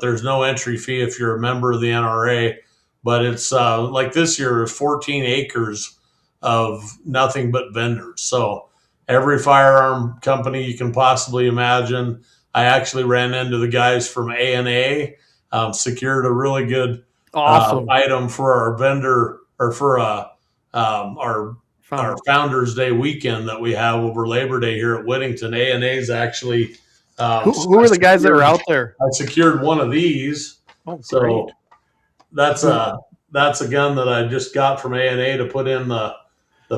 there's no entry fee if you're a member of the NRA. But it's like this year, 14 acres of nothing but vendors. So every firearm company you can possibly imagine. I actually ran into the guys from ANA, secured a really good item for our vendor or for our Founders Day weekend that we have over Labor Day here at Whittington. ANA's actually. Who are the guys that are out there? I secured one of these. Oh, so great. that's that's a gun that I just got from ANA to put in the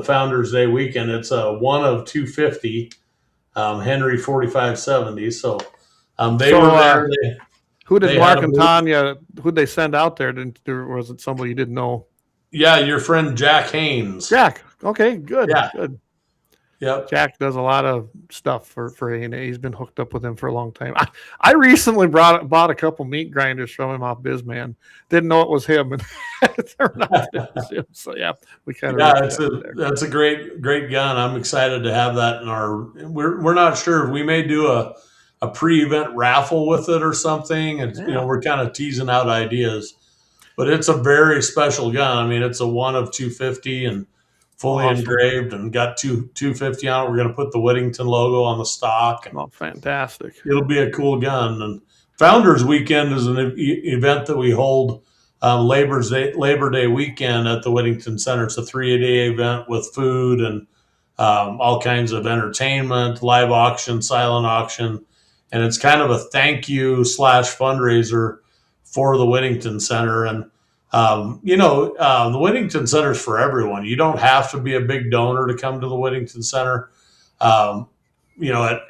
Founders Day weekend. It's a 1 of 250 Henry 4570. So they So, were there. who did they Mark had a and booth. Tanya? Who'd they send out there? Or was it somebody you didn't know? Yeah, your friend Jack Haynes. Jack. Okay, good. Yeah. Good. Yep. Jack does a lot of stuff for A&A. He's been hooked up with him for a long time. I recently bought a couple meat grinders from him off Bismarck. Didn't know it was him, and it turned out it was him. So yeah, we kind of that's a great gun. I'm excited to have that in our. We're not sure. We may do a pre-event raffle with it or something, and we're kind of teasing out ideas. But it's a very special gun. I mean, it's a 1 of 250 and fully engraved, and got 250 on it. We're going to put the Whittington logo on the stock. And fantastic! It'll be a cool gun. And Founders Weekend is an event that we hold Labor Day weekend at the Whittington Center. It's a 3-day event with food and all kinds of entertainment, live auction, silent auction, and it's kind of a thank you / fundraiser for the Whittington Center. And the Whittington Center is for everyone. You don't have to be a big donor to come to the Whittington Center. At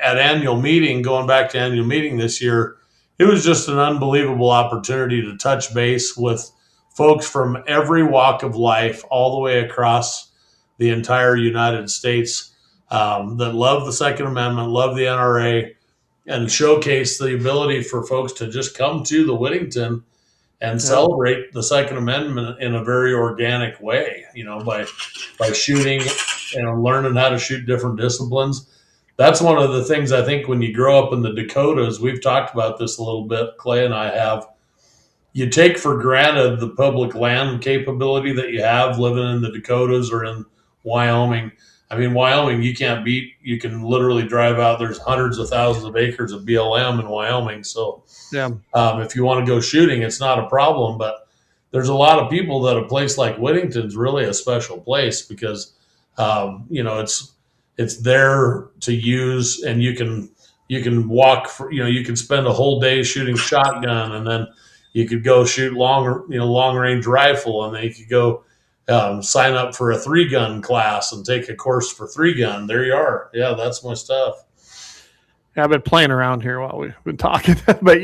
annual meeting, going back to annual meeting this year, it was just an unbelievable opportunity to touch base with folks from every walk of life, all the way across the entire United States, that love the Second Amendment, love the NRA, and showcase the ability for folks to just come to the Whittington and celebrate the Second Amendment in a very organic way, by shooting and learning how to shoot different disciplines. That's one of the things I think when you grow up in the Dakotas, we've talked about this a little bit, Clay and I have, you take for granted the public land capability that you have living in the Dakotas or in Wyoming. I mean, Wyoming, you can't beat. You can literally drive out. There's hundreds of thousands of acres of BLM in Wyoming. So if you want to go shooting, it's not a problem. But there's a lot of people that a place like Whittington's really a special place because, it's there to use, and you can walk for, you can spend a whole day shooting shotgun, and then you could go shoot long range rifle, and then you could go sign up for a 3-gun class and take a course for 3-gun. There you are. Yeah, that's my stuff. Yeah, I've been playing around here while we've been talking, but like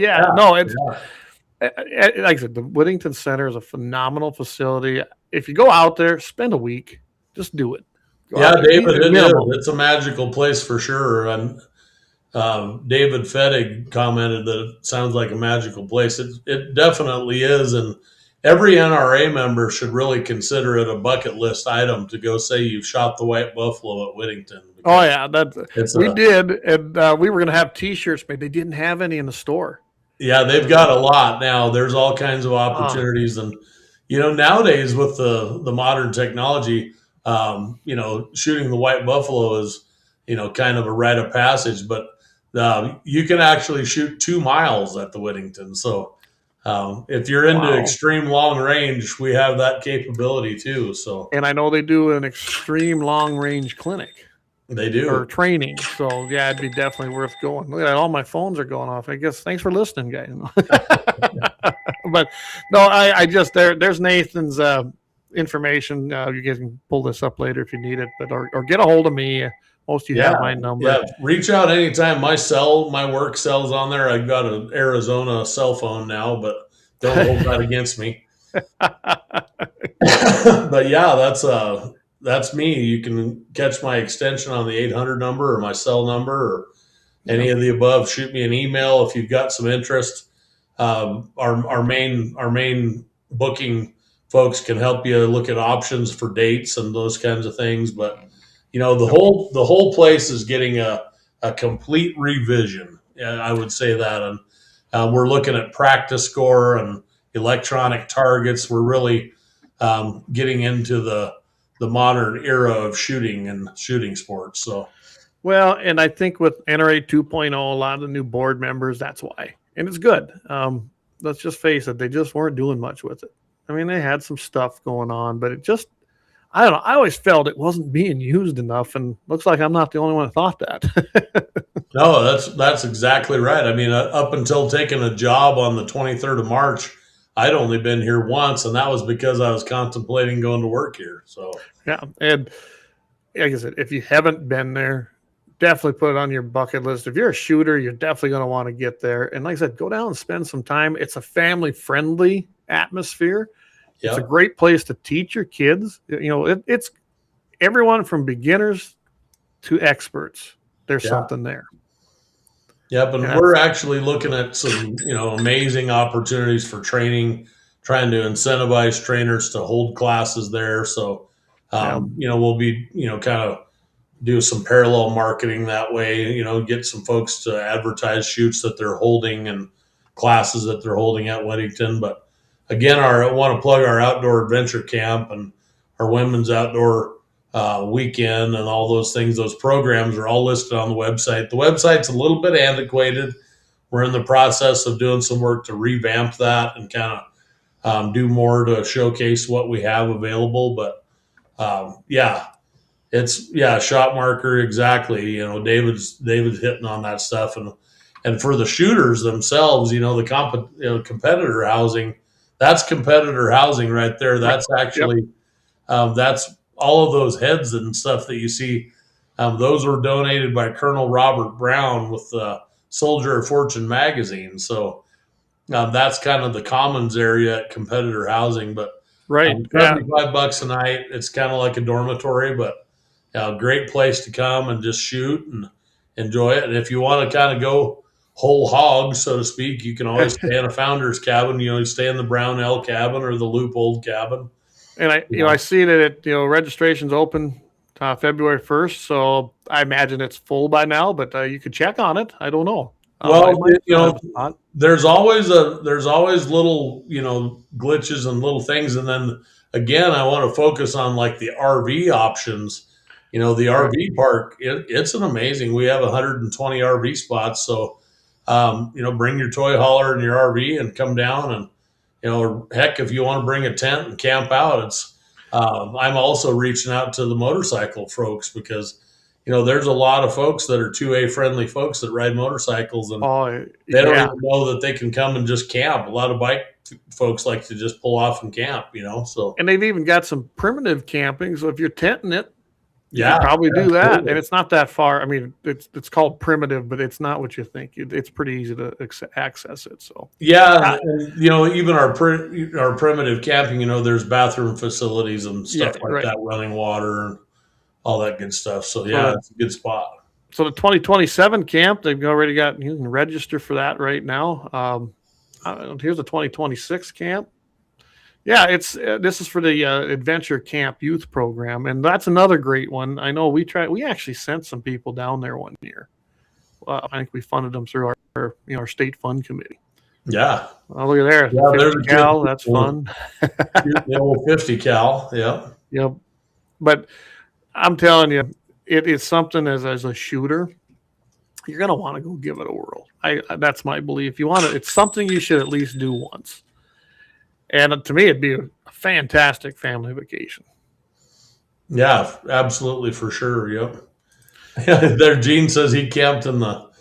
I said, the Whittington Center is a phenomenal facility. If you go out there, spend a week, just do it. David, it is. It's a magical place for sure. And David Fettig commented that it sounds like a magical place. It definitely is, and every NRA member should really consider it a bucket list item to go say you've shot the white buffalo at Whittington. Oh yeah, we did, and we were going to have T-shirts made. They didn't have any in the store. Yeah, they've got a lot now. There's all kinds of opportunities, and nowadays with the modern technology, shooting the white buffalo is kind of a rite of passage. But you can actually shoot 2 miles at the Whittington. So if you're into extreme long range, we have that capability too. So, and I know they do an extreme long range clinic. They do, or training. So yeah, it'd be definitely worth going. Look at that, all my phones are going off. I guess thanks for listening, guys. But no, I just there's Nathan's information. You guys can pull this up later if you need it, but or get a hold of me. Most of you have my number. Yeah, reach out anytime. My work cell's on there. I've got an Arizona cell phone now, but don't hold that against me. But yeah, that's me. You can catch my extension on the 800 number or my cell number or any of the above. Shoot me an email if you've got some interest. Our main booking folks can help you look at options for dates and those kinds of things. But the whole place is getting a complete revision. I would say that, and we're looking at practice score and electronic targets. We're really getting into the modern era of shooting and shooting sports. So, well, and I think with NRA 2.0, a lot of the new board members, that's why, and it's good. Let's just face it, they just weren't doing much with it. I mean, they had some stuff going on, but it just, I don't know. I always felt it wasn't being used enough, and looks like I'm not the only one who thought that. No, that's exactly right. I mean, up until taking a job on the 23rd of March, I'd only been here once, and that was because I was contemplating going to work here. So Yeah, and like I said, if you haven't been there, definitely put it on your bucket list. If you're a shooter, you're definitely going to want to get there. And like I said, go down and spend some time. It's a family-friendly atmosphere. It's a great place to teach your kids. You know, it's everyone from beginners to experts. There's something there. Yep, and we're actually looking at some, amazing opportunities for training, trying to incentivize trainers to hold classes there. So, we'll be, kind of do some parallel marketing that way, get some folks to advertise shoots that they're holding and classes that they're holding at Whittington. But again, I want to plug our outdoor adventure camp and our women's outdoor weekend and all those things. Those programs are all listed on the website. The website's a little bit antiquated. We're in the process of doing some work to revamp that and kind of do more to showcase what we have available. But shot marker, exactly. David's hitting on that stuff, and for the shooters themselves, the competitor housing, that's competitor housing right there. That's actually that's all of those heads and stuff that you see. Those were donated by Colonel Robert Brown with the Soldier of Fortune magazine. So that's kind of the commons area at competitor housing. But $75 a night. It's kind of like a dormitory, but a great place to come and just shoot and enjoy it. And if you want to kind of go whole hog, so to speak, you can always stay in a founder's cabin. You stay in the Brownell cabin or the Loopold cabin. And I see that registration's open February 1st, so I imagine it's full by now. But you could check on it. I don't know. Well, there's always little glitches and little things, and then again, I want to focus on like the RV options. The RV park, it's an amazing. We have 120 RV spots, so bring your toy hauler and your RV and come down and. Heck, if you want to bring a tent and camp out, I'm also reaching out to the motorcycle folks because, there's a lot of folks that are 2A friendly folks that ride motorcycles and they don't even know that they can come and just camp. A lot of bike folks like to just pull off and camp, so. And they've even got some primitive camping. So if you're tenting it, you can probably do that. Totally. And it's not that far. I mean, it's called primitive, but it's not what you think. It's pretty easy to access it. So and even our primitive camping, there's bathroom facilities and stuff that, running water and all that good stuff. So it's a good spot. So the 2027 camp, they've already got, you can register for that right now. Here's the 2026 camp. Yeah, this is for the Adventure Camp Youth Program, and that's another great one. I know we actually sent some people down there one year. I think we funded them through our state fund committee. Yeah. Oh, look at there. Yeah, 50 cal, that's fun. The old 50 cal, yeah. Yep. But I'm telling you, it is something as a shooter, you're going to want to go give it a whirl. That's my belief. It's something you should at least do once. And to me, it'd be a fantastic family vacation. Yeah, absolutely, for sure. Yep. There, Gene says he camped in the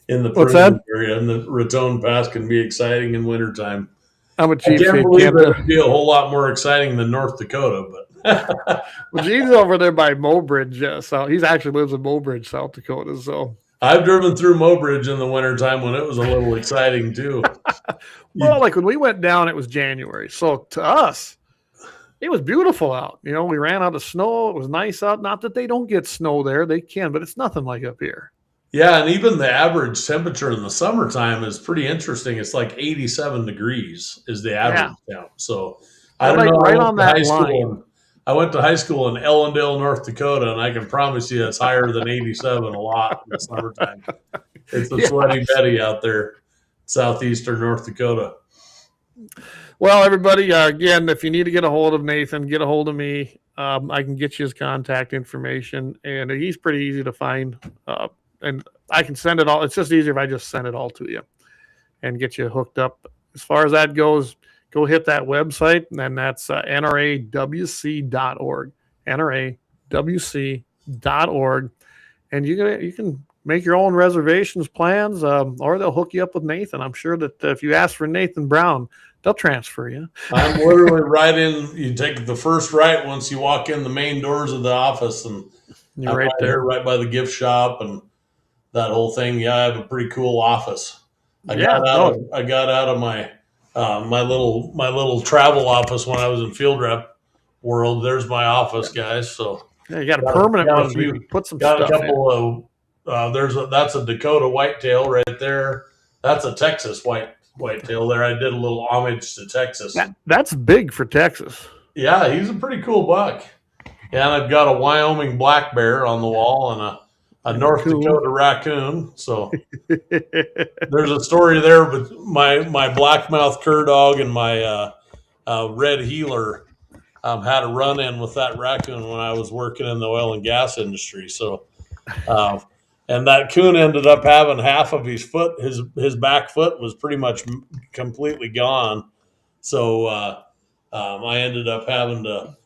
prison area, and the Raton Pass can be exciting in wintertime. I'm a chief. I can't believe it would be a whole lot more exciting than North Dakota, but well, Gene's over there by Mobridge, so he actually lives in Mobridge, South Dakota. So I've driven through Mobridge in the wintertime when it was a little exciting too. Well, like when we went down, it was January. So to us, it was beautiful out. We ran out of snow. It was nice out. Not that they don't get snow there. They can, but it's nothing like up here. Yeah, and even the average temperature in the summertime is pretty interesting. It's like 87 degrees is the average temp. So I don't know. Right on that line. I went to high school in Ellendale, North Dakota, and I can promise you it's higher than 87 a lot in the summertime. It's a sweaty Betty out there, southeastern North Dakota. Well, everybody, again, if you need to get a hold of Nathan, get a hold of me. I can get you his contact information, and he's pretty easy to find. And I can send it all. It's just easier if I just send it all to you and get you hooked up. As far as that goes, go hit that website, and that's NRAWC.org. NRAWC.org. And you can make your own reservations plans, or they'll hook you up with Nathan. I'm sure that if you ask for Nathan Brown, they'll transfer you. I'm literally right in. You take the first right once you walk in the main doors of the office, and You're right there, right by the gift shop and that whole thing. Yeah, I have a pretty cool office. I got out of my my little travel office when I was in field rep world. There's my office, guys. So you got a permanent one. You can put some got stuff a couple of. That's a Dakota whitetail right there. That's a Texas whitetail there. I did a little homage to Texas. That's big for Texas. Yeah, he's a pretty cool buck. Yeah, and I've got a Wyoming black bear on the wall and a North Dakota raccoon. So there's a story there, but my blackmouth cur dog and my red heeler had a run-in with that raccoon when I was working in the oil and gas industry. So, and that coon ended up having half of his foot, his back foot was pretty much completely gone. So I ended up having to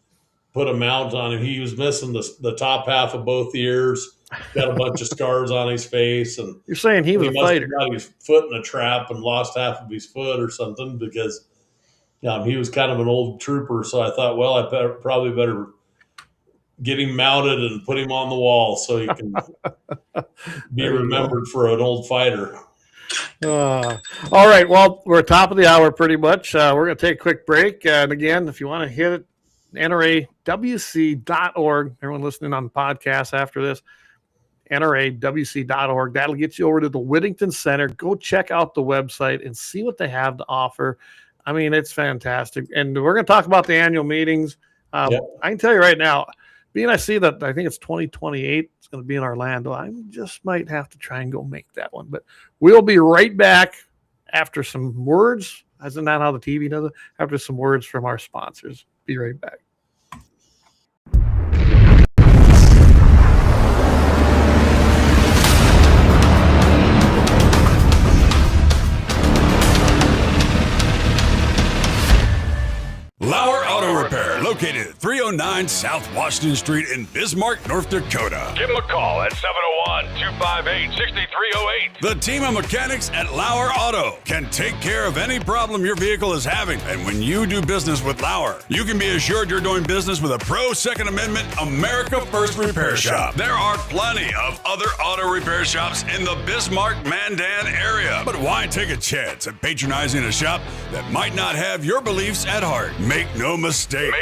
put a mount on him. He was missing the top half of both ears, got a bunch of scars on his face. And you're saying he was a fighter. He got his foot in a trap and lost half of his foot or something because he was kind of an old trooper. So I thought, well, I probably better get him mounted and put him on the wall so he can be remembered for an old fighter. All right. Well, we're top of the hour pretty much. We're going to take a quick break. And again, if you want to hit it, NRAWC.org. Everyone listening on the podcast after this, NRAWC.org. That'll get you over to the Whittington Center. Go check out the website and see what they have to offer. I mean, it's fantastic. And we're going to talk about the annual meetings. I can tell you right now, being I see that I think it's 2028, it's going to be in Orlando. I just might have to try and go make that one. But we'll be right back after some words. Isn't that how the TV does it? After some words from our sponsors. Be right back. LAUER Auto Repair, located at 309 South Washington Street in Bismarck, North Dakota. Give them a call at 701-258-6308. The team of mechanics at LAUER Auto can take care of any problem your vehicle is having. And when you do business with LAUER, you can be assured you're doing business with a pro Second Amendment America First repair shop. There are plenty of other auto repair shops in the Bismarck-Mandan area. But why take a chance at patronizing a shop that might not have your beliefs at heart? Make no mistake.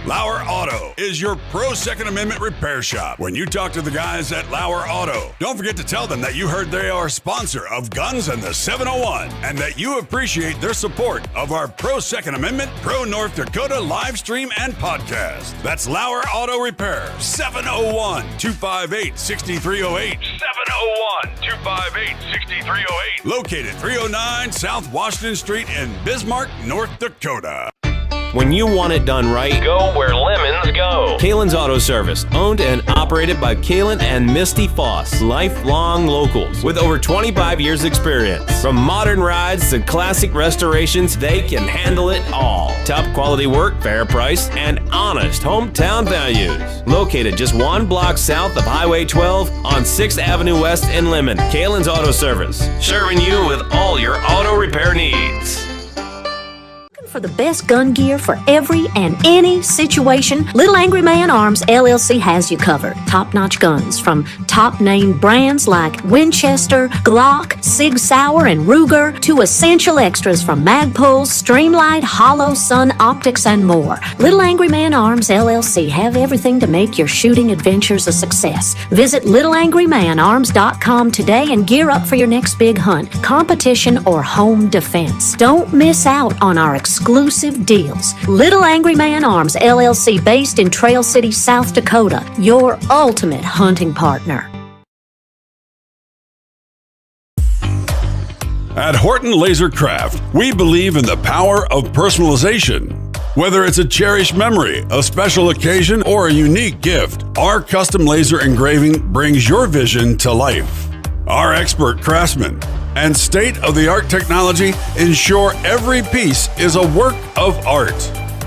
LAUER Auto is your pro Second Amendment repair shop. When you talk to the guys at LAUER Auto, don't forget to tell them that you heard they are a sponsor of Guns and the 701 and that you appreciate their support of our pro Second Amendment, pro North Dakota live stream and podcast. That's LAUER Auto Repair, 701-258-6308. 701-258-6308. Located 309 South Washington Street in Bismarck, North Dakota. When you want it done right, Go where lemons go. Kalon's Auto Service, owned and operated by Kalon and Misty Foss, lifelong locals with over 25 years experience. From modern rides to classic restorations, they can handle it all. Top quality work, fair price, and honest hometown values. Located just one block south of Highway 12 on 6th Avenue West in Lemmon. Kalon's Auto Service, serving you with all your auto repair needs. For the best gun gear for every and any situation, Little Angry Man Arms LLC has you covered. Top-notch guns from top-name brands like Winchester, Glock, Sig Sauer, and Ruger to essential extras from Magpul, Streamlight, Hollow, Sun Optics, and more. Little Angry Man Arms LLC have everything to make your shooting adventures a success. Visit littleangrymanarms.com today and gear up for your next big hunt, competition, or home defense. Don't miss out on our exclusive deals. Little Angry Man Arms LLC, based in Trail City, South Dakota, your ultimate hunting partner. At Horton LaserCraft, we believe in the power of personalization. Whether it's a cherished memory, a special occasion, or a unique gift, our custom laser engraving brings your vision to life. Our expert craftsmen and state-of-the-art technology ensure every piece is a work of art.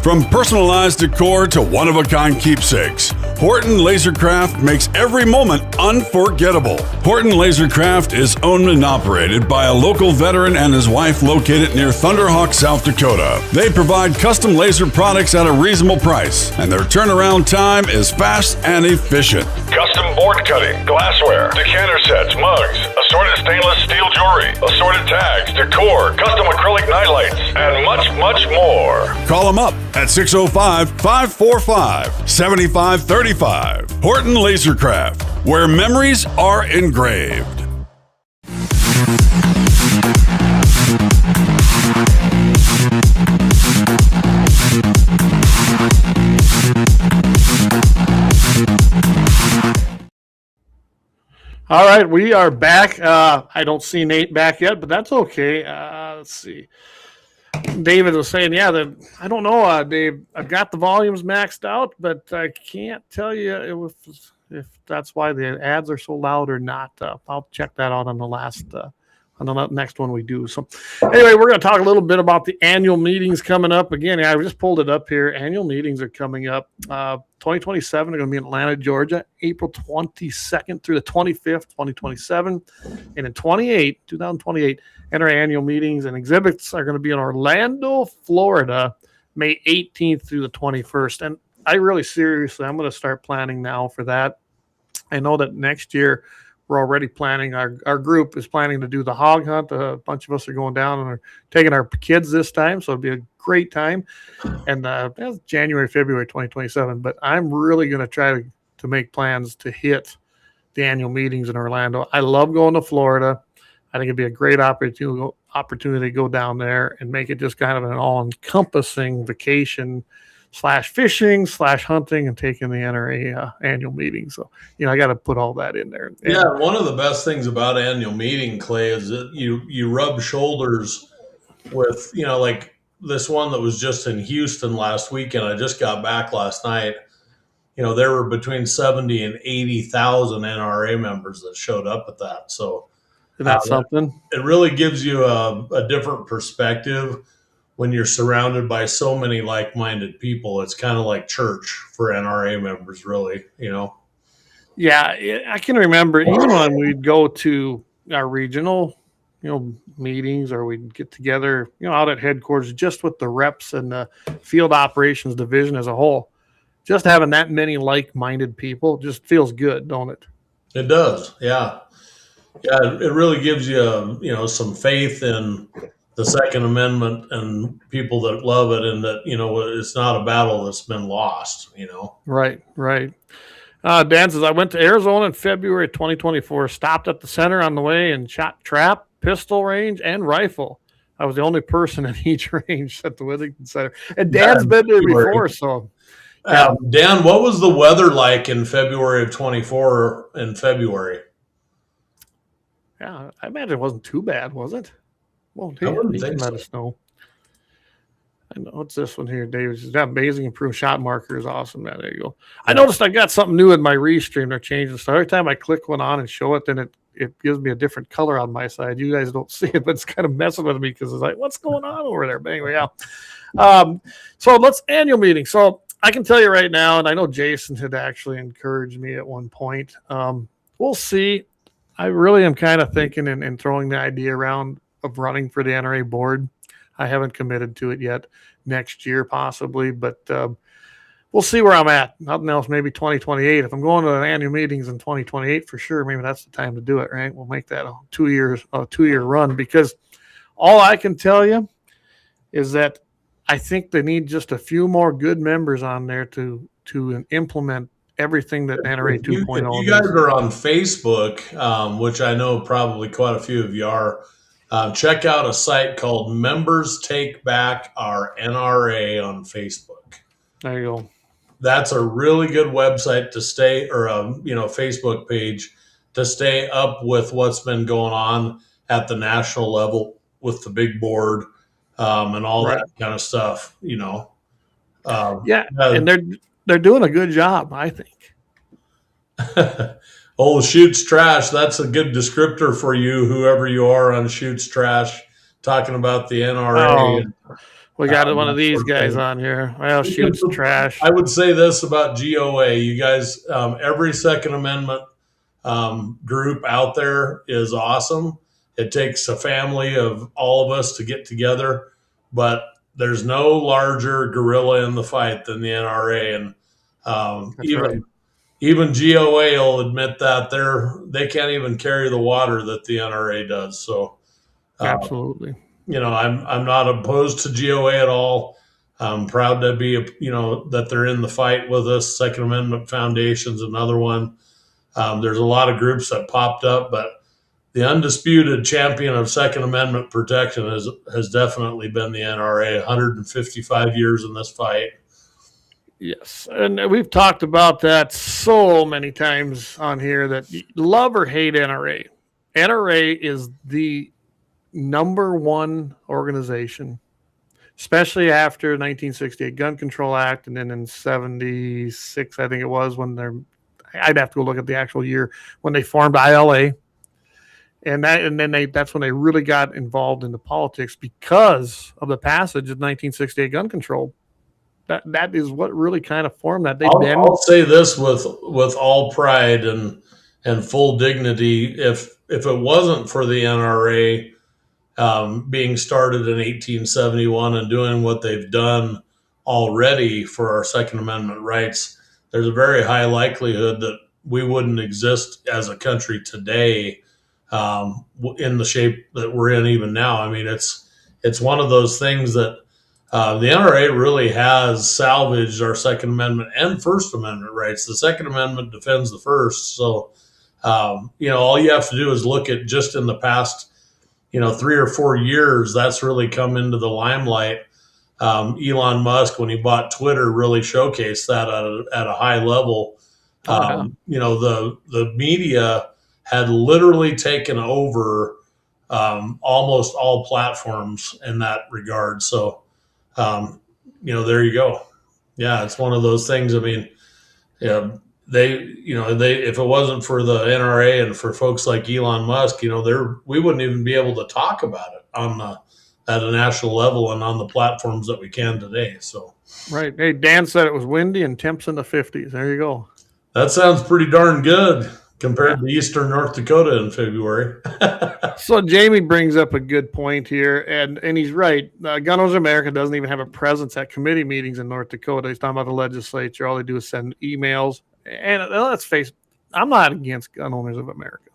From personalized decor to one-of-a-kind keepsakes, Horton LaserCraft makes every moment unforgettable. Horton LaserCraft is owned and operated by a local veteran and his wife located near Thunderhawk, South Dakota. They provide custom laser products at a reasonable price, and their turnaround time is fast and efficient. Custom board cutting, glassware, decanter sets, mugs, assorted stainless steel jewelry, assorted tags, decor, custom acrylic nightlights, and much, much more. Call them up at 605-545-7535. Horton LaserCraft, where memories are engraved. All right, we are back. I don't see Nate back yet, but that's okay. Let's see. David was saying, yeah, I don't know, Dave. I've got the volumes maxed out, but I can't tell you if that's why the ads are so loud or not. I'll check that out on the next one we do. So anyway, we're going to talk a little bit about the annual meetings coming up. Again, I just pulled it up here. Annual meetings are coming up. 2027 are going to be in Atlanta, Georgia, April 22nd through the 25th, 2027. And in 2028, NRA Annual meetings and exhibits are going to be in Orlando, Florida, May 18th through the 21st. And I really seriously, I'm going to start planning now for that. I know that next year we're already planning, our group is planning to do the hog hunt. A bunch of us are going down and are taking our kids this time, so it'll be a great time. And that's January, February 2027. But I'm really going to try to make plans to hit the annual meetings in Orlando. I love going to Florida. I think it'd be a great opportunity to go down there and make it just kind of an all-encompassing vacation / fishing / hunting and taking the NRA annual meeting. So, I got to put all that in there. And yeah, one of the best things about annual meeting, Clay, is that you rub shoulders with, like this one that was just in Houston last weekend. I just got back last night. There were between 70 and 80,000 NRA members that showed up at that. So isn't that something? It really gives you a different perspective when you're surrounded by so many like-minded people. It's kind of like church for NRA members, really, Yeah, I can remember even when we'd go to our regional, meetings, or we'd get together, out at headquarters just with the reps and the field operations division as a whole. Just having that many like-minded people just feels good, don't it? It does, yeah. Yeah, it really gives you, some faith in the Second Amendment and people that love it, and that, it's not a battle that's been lost, Right. Dan says, I went to Arizona in February 2024, stopped at the center on the way and shot trap, pistol range, and rifle. I was the only person in each range at the Whittington Center. And Dan's been there before, so. Yeah. Dan, what was the weather like in February of 24 in February? Yeah, I imagine it wasn't too bad, was it? Well, I wouldn't think so. Let us know. I know what's this one here, David. That amazing improved shot marker is awesome, man. There you go. Yeah. I noticed I got something new in my Restream. They're changing stuff. Every time I click one on and show it, then it gives me a different color on my side. You guys don't see it, but it's kind of messing with me because it's like, what's going on over there? But anyway, yeah. So let's annual meeting. So I can tell you right now, and I know Jason had actually encouraged me at one point. We'll see. I really am kind of thinking and throwing the idea around of running for the NRA board. I haven't committed to it yet. Next year, possibly, but we'll see where I'm at. Nothing else, maybe 2028. If I'm going to the annual meetings in 2028, for sure, maybe that's the time to do it, right? We'll make that a two-year run, because all I can tell you is that I think they need just a few more good members on there to implement everything that NRA 2.0 You guys are on Facebook, which I know probably quite a few of you are. Check out a site called Members Take Back Our NRA on Facebook. There you go. That's a really good website to stay, or Facebook page to stay up with what's been going on at the national level with the big board and all that kind of stuff. And they're doing a good job, I think. Old Shoots Trash, that's a good descriptor for you, whoever you are on Shoots Trash, talking about the NRA. We got one of these guys on here. Well, shoots trash. I would say this about GOA. You guys, every Second Amendment group out there is awesome. It takes a family of all of us to get together, but there's no larger gorilla in the fight than the NRA. And even GOA will admit that they can't even carry the water that the NRA does. So absolutely. I'm not opposed to GOA at all. I'm proud to be, that they're in the fight with us. Second Amendment Foundation's another one. There's a lot of groups that popped up, but the undisputed champion of Second Amendment protection has definitely been the NRA. 155 years in this fight. Yes, and we've talked about that so many times on here that love or hate NRA. NRA is the number one organization, especially after 1968 Gun Control Act, and then in 76, I think it was, I'd have to go look at the actual year when they formed ILA, that's when they really got involved into politics because of the passage of 1968 gun control. That is what really kind of formed that. I'll say this with all pride and full dignity: if it wasn't for the NRA being started in 1871 and doing what they've done already for our Second Amendment rights, there's a very high likelihood that we wouldn't exist as a country today in the shape that we're in even now. I mean, it's one of those things that the NRA really has salvaged our Second Amendment and First Amendment rights. The Second Amendment defends the First. So, all you have to do is look at just in the past 3 or 4 years, that's really come into the limelight. Elon Musk, when he bought Twitter, really showcased that at a high level. The media had literally taken over almost all platforms in that regard. So, there you go. Yeah, it's one of those things. I mean, if it wasn't for the NRA and for folks like Elon Musk, we wouldn't even be able to talk about it at a national level and on the platforms that we can today. So, right. Hey, Dan said it was windy and temps in the 50s. There you go. That sounds pretty darn good compared to Eastern North Dakota in February. So Jamie brings up a good point here, and he's right. Gun Owners America doesn't even have a presence at committee meetings in North Dakota. He's talking about the legislature. All they do is send emails. And let's face it, I'm not against Gun Owners of America,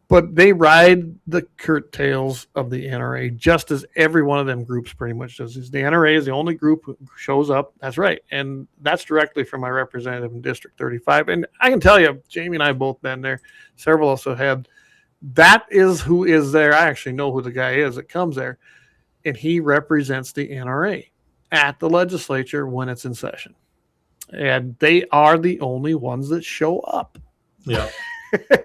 but they ride the curtails of the NRA just as every one of them groups pretty much does. The NRA is the only group who shows up. That's right. And that's directly from my representative in District 35. And I can tell you, Jamie and I both been there. Several also had. That is who is there. I actually know who the guy is that comes there. And he represents the NRA at the legislature when it's in session. And they are the only ones that show up. Yeah.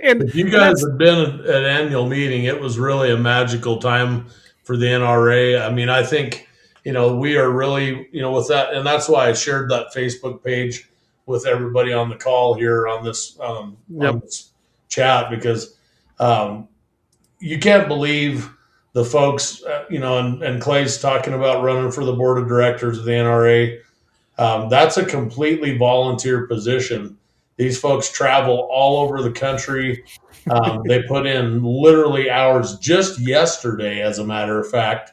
And if you guys have been at annual meeting, it was really a magical time for the NRA. I mean, I think, we are really, with that. And that's why I shared that Facebook page with everybody on the call here on this, on this chat, because you can't believe the folks, and Clay's talking about running for the board of directors of the NRA. That's a completely volunteer position. These folks travel all over the country. They put in literally hours. Just yesterday, as a matter of fact,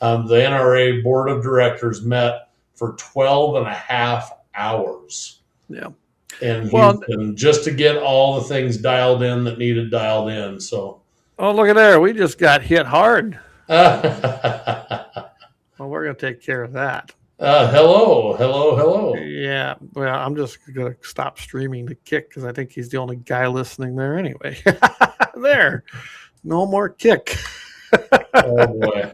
the NRA board of directors met for 12 and a half hours. Yeah. And Houston, just to get all the things dialed in that needed dialed in. So, oh, look at there. We just got hit hard. Well, we're going to take care of that. Hello. Yeah. Well, I'm just going to stop streaming the Kick because I think he's the only guy listening there anyway. There. No more Kick. Oh, boy.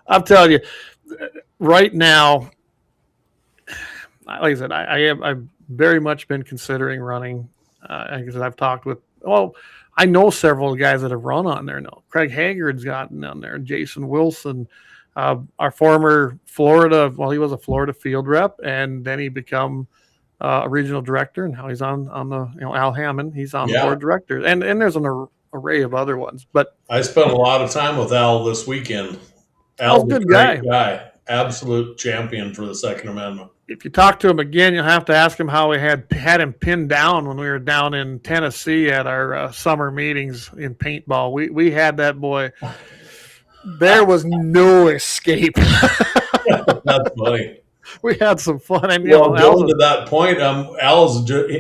I'm telling you, right now, like I said, I've very much been considering running. Because I've talked with, I know several guys that have run on there now. Craig Haggard's gotten on there. Jason Wilson, our former Florida, he was a Florida field rep, and then he become a regional director, and now he's on the, Al Hammond, he's on the board of directors. And there's an array of other ones. But I spent a lot of time with Al this weekend Al's a good great guy. Absolute champion for the Second Amendment. If you talk to him again, you'll have to ask him how we had him pinned down when we were down in Tennessee at our summer meetings in paintball. We had that boy. There was no escape. That's funny. We had some fun. And going to that point,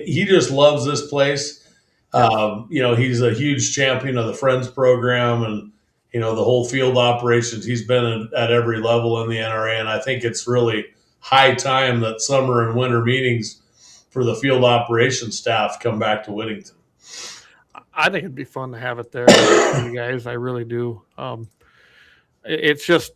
he just loves this place. He's a huge champion of the Friends program and the whole field operations. He's been at every level in the NRA, and I think it's really high time that summer and winter meetings for the field operations staff come back to Whittington. I think it'd be fun to have it there, you guys. I really do. It's just,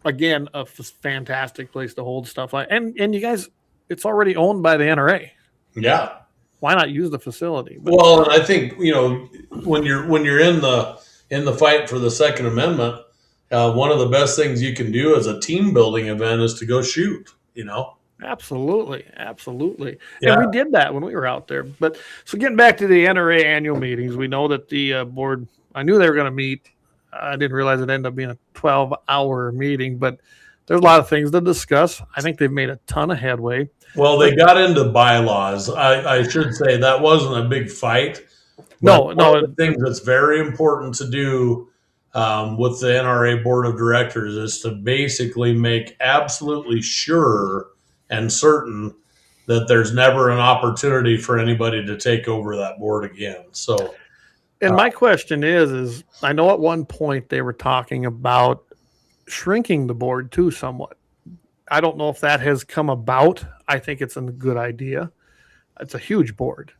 again, a fantastic place to hold stuff like, and you guys, it's already owned by the NRA. Yeah. Why not use the facility? Well, and I think when you're in the fight for the Second Amendment, one of the best things you can do as a team building event is to go shoot. Absolutely. Yeah. And we did that when we were out there. But so getting back to the NRA annual meetings, we know that the board, I knew they were going to meet. I didn't realize it ended up being a 12-hour meeting, but there's a lot of things to discuss. I think they've made a ton of headway. Well, they got into bylaws. I should say that wasn't a big fight. No. One of the things that's very important to do with the NRA Board of Directors is to basically make absolutely sure and certain that there's never an opportunity for anybody to take over that board again. So, and my question is I know at one point they were talking about shrinking the board too somewhat. I don't know if that has come about. I think it's a good idea. It's a huge board.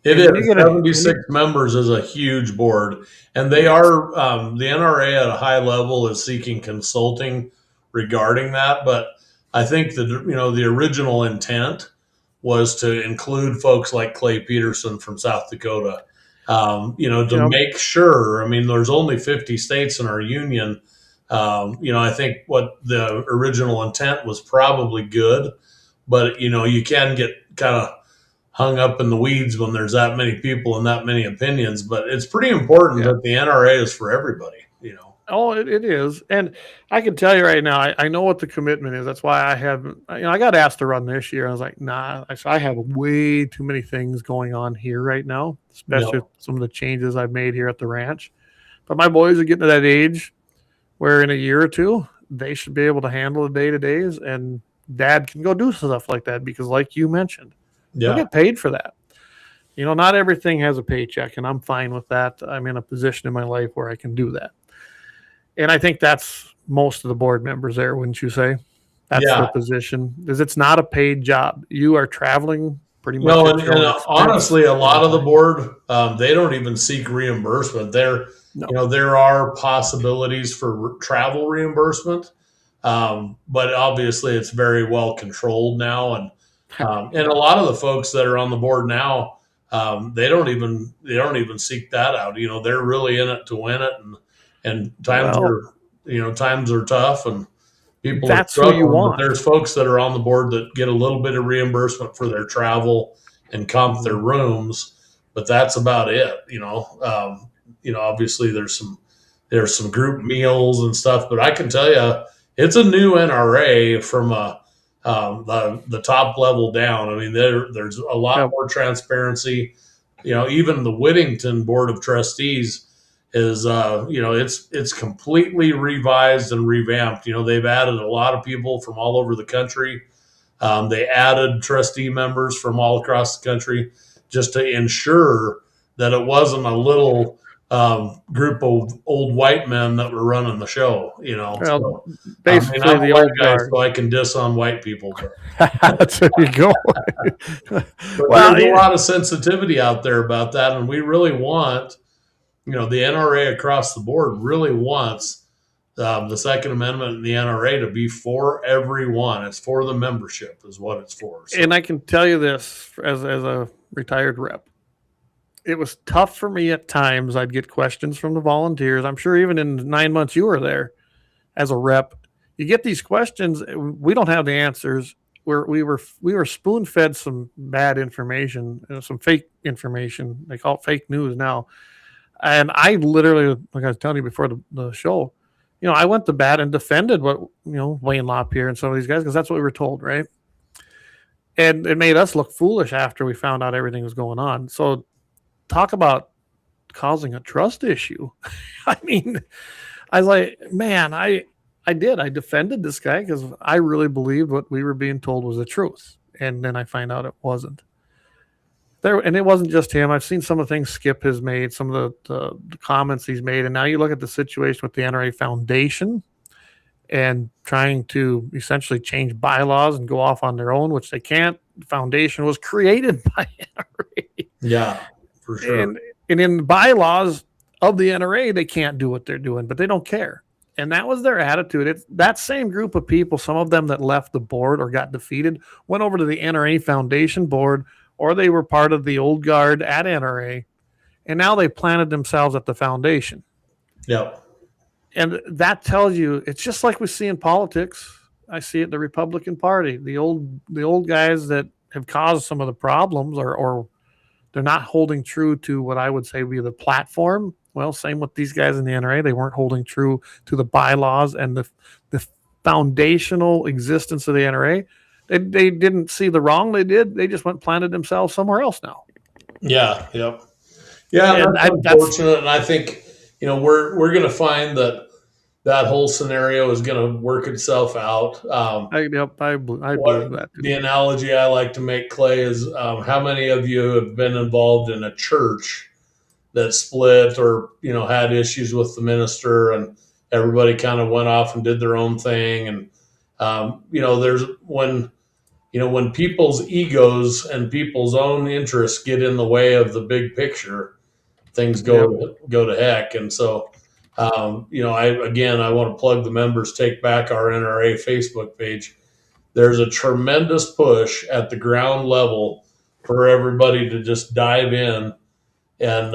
It is. 76 members is a huge board. And they are, the NRA at a high level is seeking consulting regarding that. But I think the original intent was to include folks like Clay Peterson from South Dakota, to make sure. I mean, there's only 50 states in our union. I think what the original intent was probably good, but you can get kind of hung up in the weeds when there's that many people and that many opinions. But it's pretty important that the NRA is for everybody. Oh, it is, and I can tell you right now, I know what the commitment is. That's why I haven't. I got asked to run this year. I was like, nah. I have way too many things going on here right now, especially some of the changes I've made here at the ranch. But my boys are getting to that age where in a year or two, they should be able to handle the day-to-days, and Dad can go do stuff like that because, like you mentioned, they'll get paid for that. Not everything has a paycheck, and I'm fine with that. I'm in a position in my life where I can do that. And I think that's most of the board members there, wouldn't you say? That's their position. Because it's not a paid job. You are traveling pretty much. No, and honestly, a lot of the board, they don't even seek reimbursement. There are possibilities for travel reimbursement, but obviously it's very well controlled now. And a lot of the folks that are on the board now, they don't even seek that out. They're really in it to win it, and times are tough and people are struggling. Who you want. But there's folks that are on the board that get a little bit of reimbursement for their travel and comp their rooms, but that's about it. Obviously there's some group meals and stuff, but I can tell you it's a new NRA from the top level down. I mean, there's a lot more transparency. Even the Whittington Board of Trustees is, it's completely revised and revamped. They've added a lot of people from all over the country. They added trustee members from all across the country just to ensure that it wasn't a little group of old white men that were running the show, Basically, I'm a white guy, so I can diss on white people. There you go. But there's a lot of sensitivity out there about that, and we really want, the NRA across the board really wants the Second Amendment and the NRA to be for everyone. It's for the membership is what it's for. So. And I can tell you this as a retired rep. It was tough for me at times. I'd get questions from the volunteers. I'm sure even in 9 months you were there as a rep, you get these questions. We don't have the answers. We were spoon-fed some bad information, some fake information. They call it fake news now. And I literally, like I was telling you before the show, I went to bat and defended what, Wayne LaPierre and some of these guys, because that's what we were told, right? And it made us look foolish after we found out everything was going on. So talk about causing a trust issue. I mean, I was like, man, I defended this guy because I really believed what we were being told was the truth. And then I find out it wasn't. And it wasn't just him. I've seen some of the things Skip has made, some of the comments he's made. And now you look at the situation with the NRA Foundation and trying to essentially change bylaws and go off on their own, which they can't. The foundation was created by NRA. Yeah, for sure. And in the bylaws of the NRA, they can't do what they're doing, but they don't care. And that was their attitude. It's that same group of people, some of them that left the board or got defeated, went over to the NRA Foundation board, or they were part of the old guard at NRA, and now they planted themselves at the foundation. Yep. And that tells you, it's just like we see in politics. I see it in the Republican Party. The old guys that have caused some of the problems, or they're not holding true to what I would say would be the platform. Well, same with these guys in the NRA. They weren't holding true to the bylaws and the foundational existence of the NRA. They didn't see the wrong they did. They just went and planted themselves somewhere else now. Yeah. Yep. Yeah. That's unfortunate. And I think, we're going to find that whole scenario is going to work itself out. I believe that too. The analogy I like to make, Clay, is how many of you have been involved in a church that split or, had issues with the minister, and everybody kind of went off and did their own thing. And, there's when people's egos and people's own interests get in the way of the big picture, things go to heck. And so, I want to plug the members Take Back Our NRA Facebook page. There's a tremendous push at the ground level for everybody to just dive in and,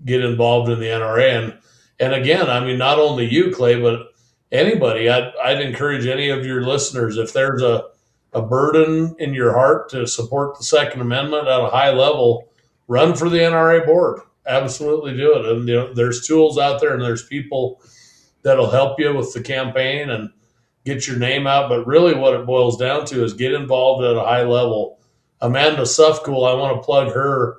get involved in the NRA. And again, I mean, not only you, Clay, but anybody. I'd encourage any of your listeners, if there's a burden in your heart to support the Second Amendment at a high level, run for the NRA board. Absolutely do it. And there's tools out there, and there's people that'll help you with the campaign and get your name out. But really what it boils down to is get involved at a high level. Amanda Sufcool, I want to plug her.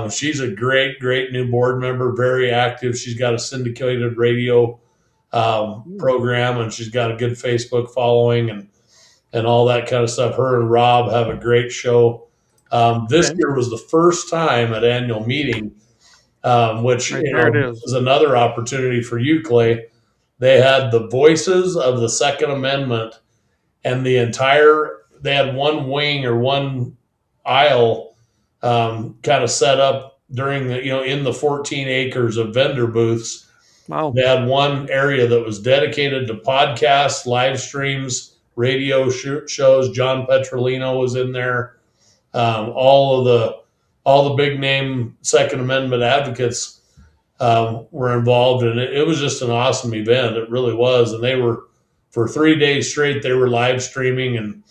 She's a great new board member, very active. She's got a syndicated radio program, and she's got a good Facebook following and all that kind of stuff. Her and Rob have a great show. This year was the first time at annual meeting, which is another opportunity for you, Clay. They had the voices of the Second Amendment, and they had one wing or one aisle kind of set up during the, in the 14 acres of vendor booths. Wow. They had one area that was dedicated to podcasts, live streams, radio shows. John Petrolino was in there. All the big name Second Amendment advocates were involved, and it was just an awesome event. It really was. And they were, for 3 days straight, they were live streaming and,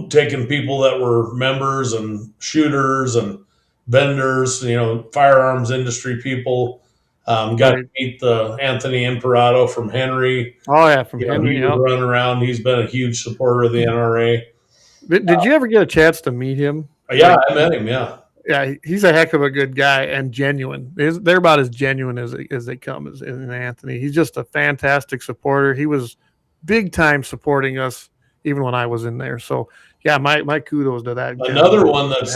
taking people that were members and shooters and vendors, firearms industry people. Got to meet the Anthony Imperato from Henry. Oh yeah, from Henry. He was running around. He's been a huge supporter of the NRA. Did you ever get a chance to meet him? Yeah, I met him. Yeah, he's a heck of a good guy and genuine. They're about as genuine as they come as in Anthony. He's just a fantastic supporter. He was big time supporting us even when I was in there. So yeah, my kudos to that. Another one that's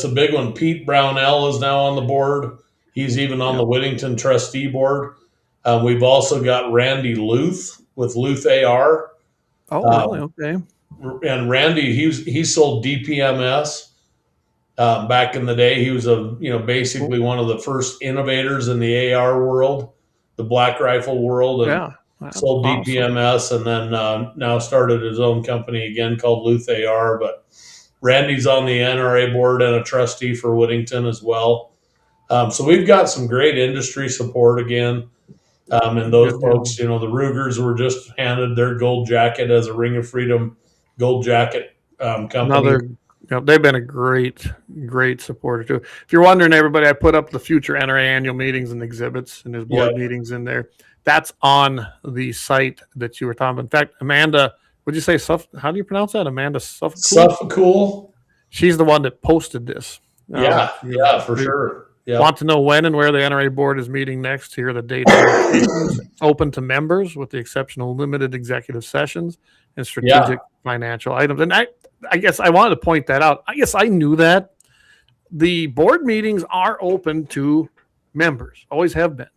a big one. Pete Brownell is now on the board. He's even on the Whittington trustee board. We've also got Randy Luth with Luth AR. Oh, really? Okay. And Randy, he sold DPMS back in the day. He was basically one of the first innovators in the AR world, the black rifle world, and sold DPMS, and then now started his own company again called Luth AR. But Randy's on the NRA board and a trustee for Whittington as well. So we've got some great industry support again. And those folks, the Rugers were just handed their gold jacket as a Ring of Freedom gold jacket company. they've been a great supporter too. If you're wondering, everybody, I put up the future NRA annual meetings and exhibits and his board meetings in there. That's on the site that you were talking about. In fact, Amanda, would you say, how do you pronounce that? Amanda Suffolcool? She's the one that posted this. Yeah, for sure. Yeah. Want to know when and where the NRA board is meeting next? Here are the dates and locations. It's open to members with the exception of limited executive sessions and strategic financial items. And I guess I wanted to point that out. I guess I knew that. The board meetings are open to members, always have been.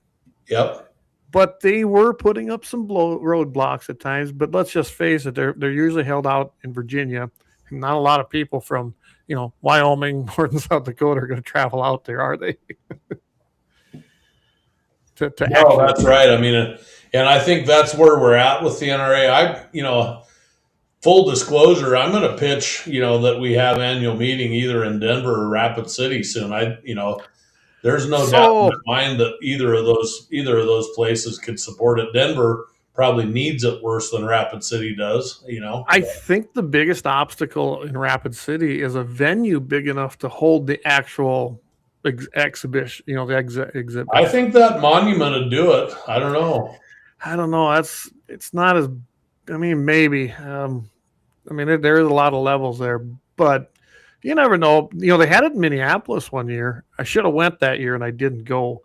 Yep. But they were putting up some roadblocks at times. But let's just face it, they're usually held out in Virginia. Not a lot of people from Wyoming, Horton, South Dakota are going to travel out there, are they? No, that's right. I mean, and I think that's where we're at with the NRA. Full disclosure, I'm going to pitch, that we have annual meeting either in Denver or Rapid City soon. There's no doubt in my mind that either of those places could support it. Denver probably needs it worse than Rapid City does, I think the biggest obstacle in Rapid City is a venue big enough to hold the actual exhibition, the exhibit. I think that monument would do it. I don't know. It's not as, maybe. There is a lot of levels there, but you never know. They had it in Minneapolis one year. I should have went that year and I didn't go,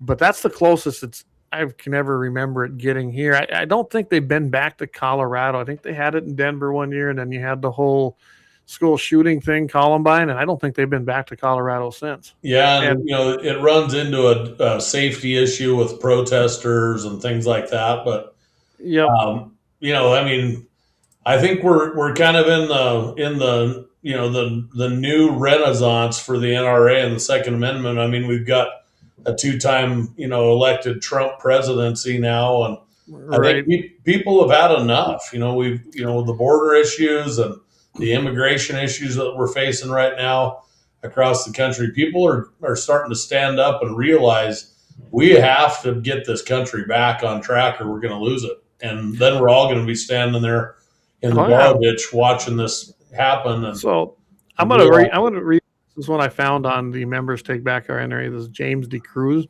but that's the closest I can ever remember it getting here. I don't think they've been back to Colorado. I think they had it in Denver one year, and then you had the whole school shooting thing, Columbine, and I don't think they've been back to Colorado since. Yeah, and it runs into a safety issue with protesters and things like that. But I think we're kind of in the new renaissance for the NRA and the Second Amendment. We've got a 2-time, elected Trump presidency now. And I think people have had enough. We've, the border issues and the immigration issues that we're facing right now across the country. People are starting to stand up and realize we have to get this country back on track or we're going to lose it. And then we're all going to be standing there in the bar ditch watching this happen. And so I'm going to read. This is what I found on the Members Take Back Our NRA. This is James D. Cruz.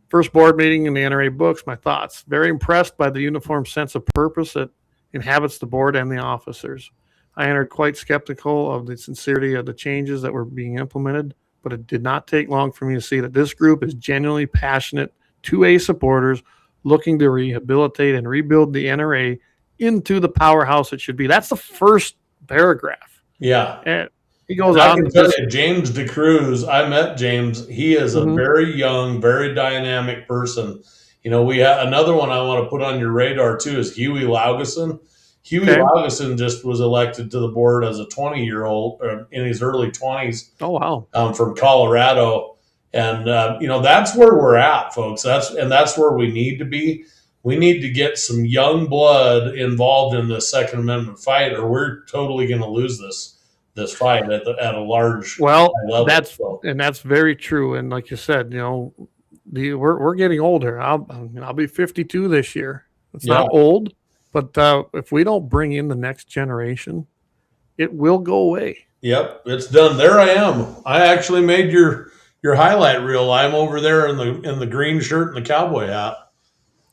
First board meeting in the NRA books. My thoughts. Very impressed by the uniform sense of purpose that inhabits the board and the officers. I entered quite skeptical of the sincerity of the changes that were being implemented, but it did not take long for me to see that this group is genuinely passionate 2A supporters looking to rehabilitate and rebuild the NRA into the powerhouse it should be. That's the first paragraph. Yeah. And he goes I on. can tell you, James DeCruz, I met James. He is a very young, very dynamic person. We have another one I want to put on your radar too is Huey Laugesen. Huey Laugesen just was elected to the board as a 20-year-old in his early 20s. Oh, wow. From Colorado. And, that's where we're at, folks. That's where we need to be. We need to get some young blood involved in the Second Amendment fight, or we're totally going to lose this fight at a large level. That's very true. And like you said, we're getting older. I'll be 52 this year. It's not old, but if we don't bring in the next generation, it will go away. Yep, it's done. There I am. I actually made your highlight reel. I'm over there in the green shirt and the cowboy hat.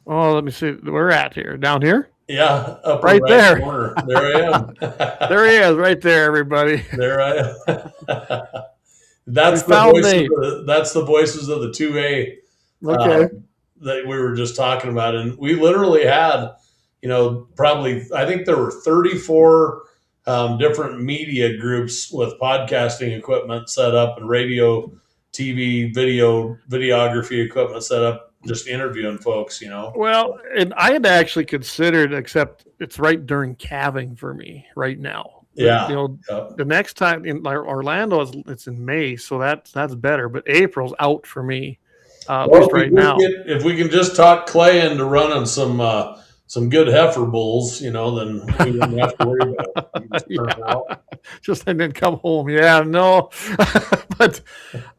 Oh, let me see. We're at here. Down here? Yeah, upper right there. Corner. There I am. There he is, right there, everybody. There I am. That's the voices of the 2A that we were just talking about. And we literally had, probably, I think there were 34 different media groups with podcasting equipment set up and radio, TV, videography equipment set up, just interviewing folks, Well, and I had actually considered, except it's right during calving for me right now. Yeah. The next time in Orlando, it's in May, so that's better. But April's out for me, at least right now. If we can just talk Clay into running some good heifer bulls, then we wouldn't have to worry about it. Just and then come home. Yeah, no. But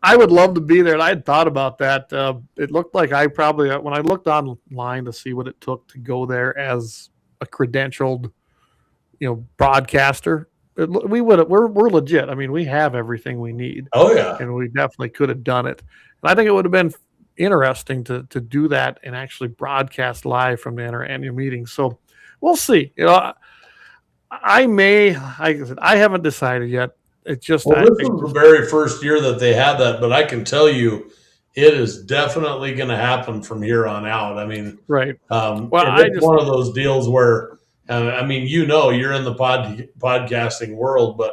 I would love to be there. And I had thought about that. It looked like I probably, when I looked online to see what it took to go there as a credentialed, broadcaster, we're legit. I mean, we have everything we need. Oh yeah. And we definitely could have done it. And I think it would have been interesting to do that and actually broadcast live from the NRA Annual meeting. So we'll see. I haven't decided yet. It's just, this was the very first year that they had that, but I can tell you, it is definitely going to happen from here on out. I mean, right. It's one of those deals where, I mean, you're in the podcasting world, but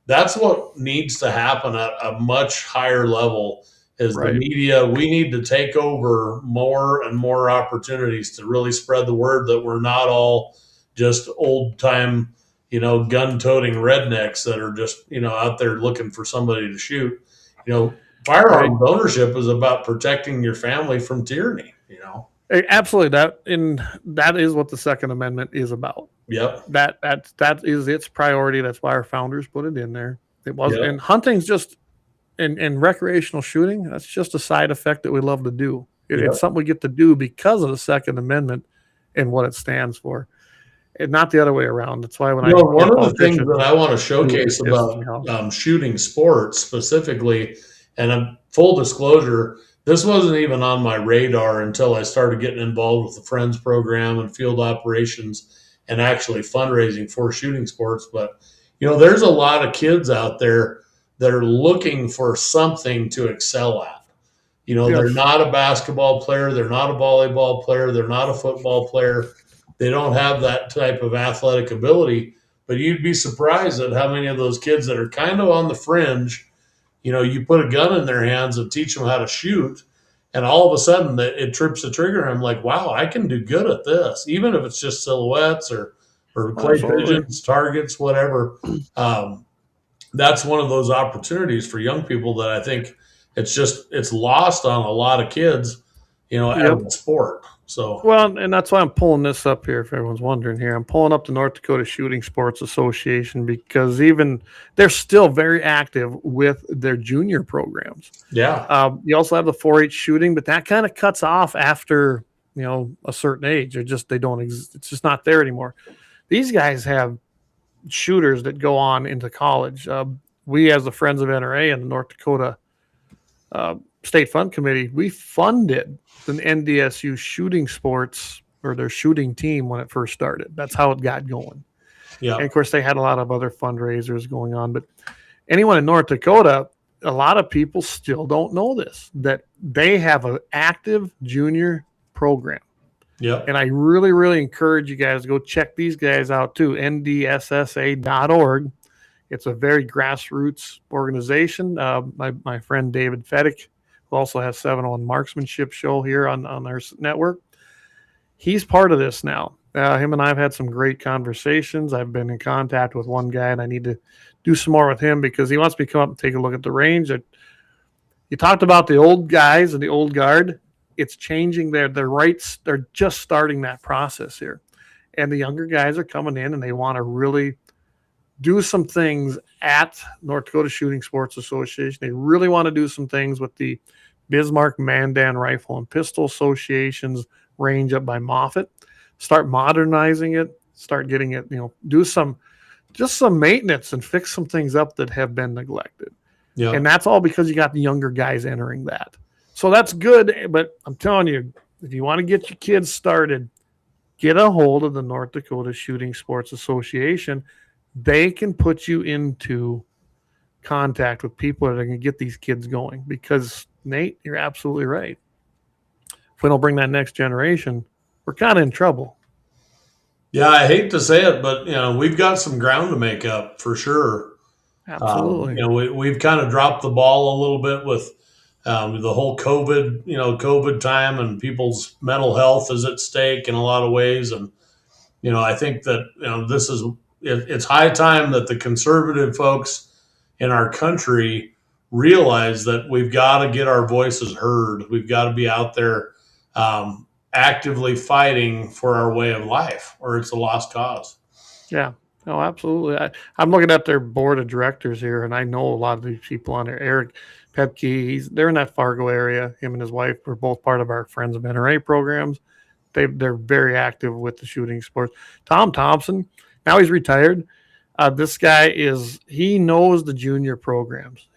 that's what needs to happen at a much higher level is the media. We need to take over more and more opportunities to really spread the word that we're not all just old time, gun-toting rednecks that are just, out there looking for somebody to shoot. Firearms ownership is about protecting your family from tyranny, Absolutely. That is what the Second Amendment is about. Yep. That is its priority. That's why our founders put it in there. It wasn't, and hunting's just, and recreational shooting, that's just a side effect that we love to do. It's something we get to do because of the Second Amendment and what it stands for. And not the other way around. That's why when one of the things that I want to showcase about shooting sports specifically, and full disclosure, this wasn't even on my radar until I started getting involved with the Friends program and field operations and actually fundraising for shooting sports. But, there's a lot of kids out there that are looking for something to excel at. They're not a basketball player. They're not a volleyball player. They're not a football player. They don't have that type of athletic ability, but you'd be surprised at how many of those kids that are kind of on the fringe, you put a gun in their hands and teach them how to shoot, and all of a sudden it trips the trigger. I'm like, wow, I can do good at this, even if it's just silhouettes or clay pigeons, targets, whatever. That's one of those opportunities for young people that I think it's lost on a lot of kids, out of sport. So and that's why I'm pulling this up here. If everyone's wondering here, I'm pulling up the North Dakota Shooting Sports Association because even they're still very active with their junior programs. Yeah. You also have the 4-H shooting, but that kind of cuts off after a certain age. They don't exist. It's just not there anymore. These guys have shooters that go on into college. We, as the Friends of NRA and the North Dakota State Fund Committee, we funded the NDSU shooting sports or their shooting team when it first started. That's how it got going. Yeah. And of course, they had a lot of other fundraisers going on. But anyone in North Dakota, a lot of people still don't know this, that they have an active junior program. Yeah. And I really, really encourage you guys to go check these guys out too, ndssa.org. It's a very grassroots organization. My friend David Feddick, who also has 701 Marksmanship Show here on their network, he's part of this now. Him and I have had some great conversations. I've been in contact with one guy, and I need to do some more with him because he wants me to come up and take a look at the range. You talked about the old guys and the old guard. It's changing their rights. They're just starting that process here. And the younger guys are coming in, and they want to really do some things at North Dakota Shooting Sports Association. They really want to do some things with the Bismarck, Mandan Rifle and Pistol Association's range up by Moffett. Start modernizing it, start getting it, do some maintenance and fix some things up that have been neglected. Yeah. And that's all because you got the younger guys entering that. So that's good, but I'm telling you, if you want to get your kids started, get a hold of the North Dakota Shooting Sports Association. They can put you into contact with people that are going to get these kids going because, Nate, you're absolutely right. If we don't bring that next generation, we're kind of in trouble. Yeah, I hate to say it, but, we've got some ground to make up for sure. Absolutely. We've kind of dropped the ball a little bit with the whole COVID time, and people's mental health is at stake in a lot of ways. And, I think that, it's high time that the conservative folks in our country realize that we've got to get our voices heard. We've got to be out there actively fighting for our way of life, or it's a lost cause. Yeah, no, absolutely. I'm looking at their board of directors here, and I know a lot of these people on there. Eric Pepke, they're in that Fargo area. Him and his wife were both part of our Friends of NRA programs. They're very active with the shooting sports. Tom Thompson, now he's retired. This guy he knows the junior programs.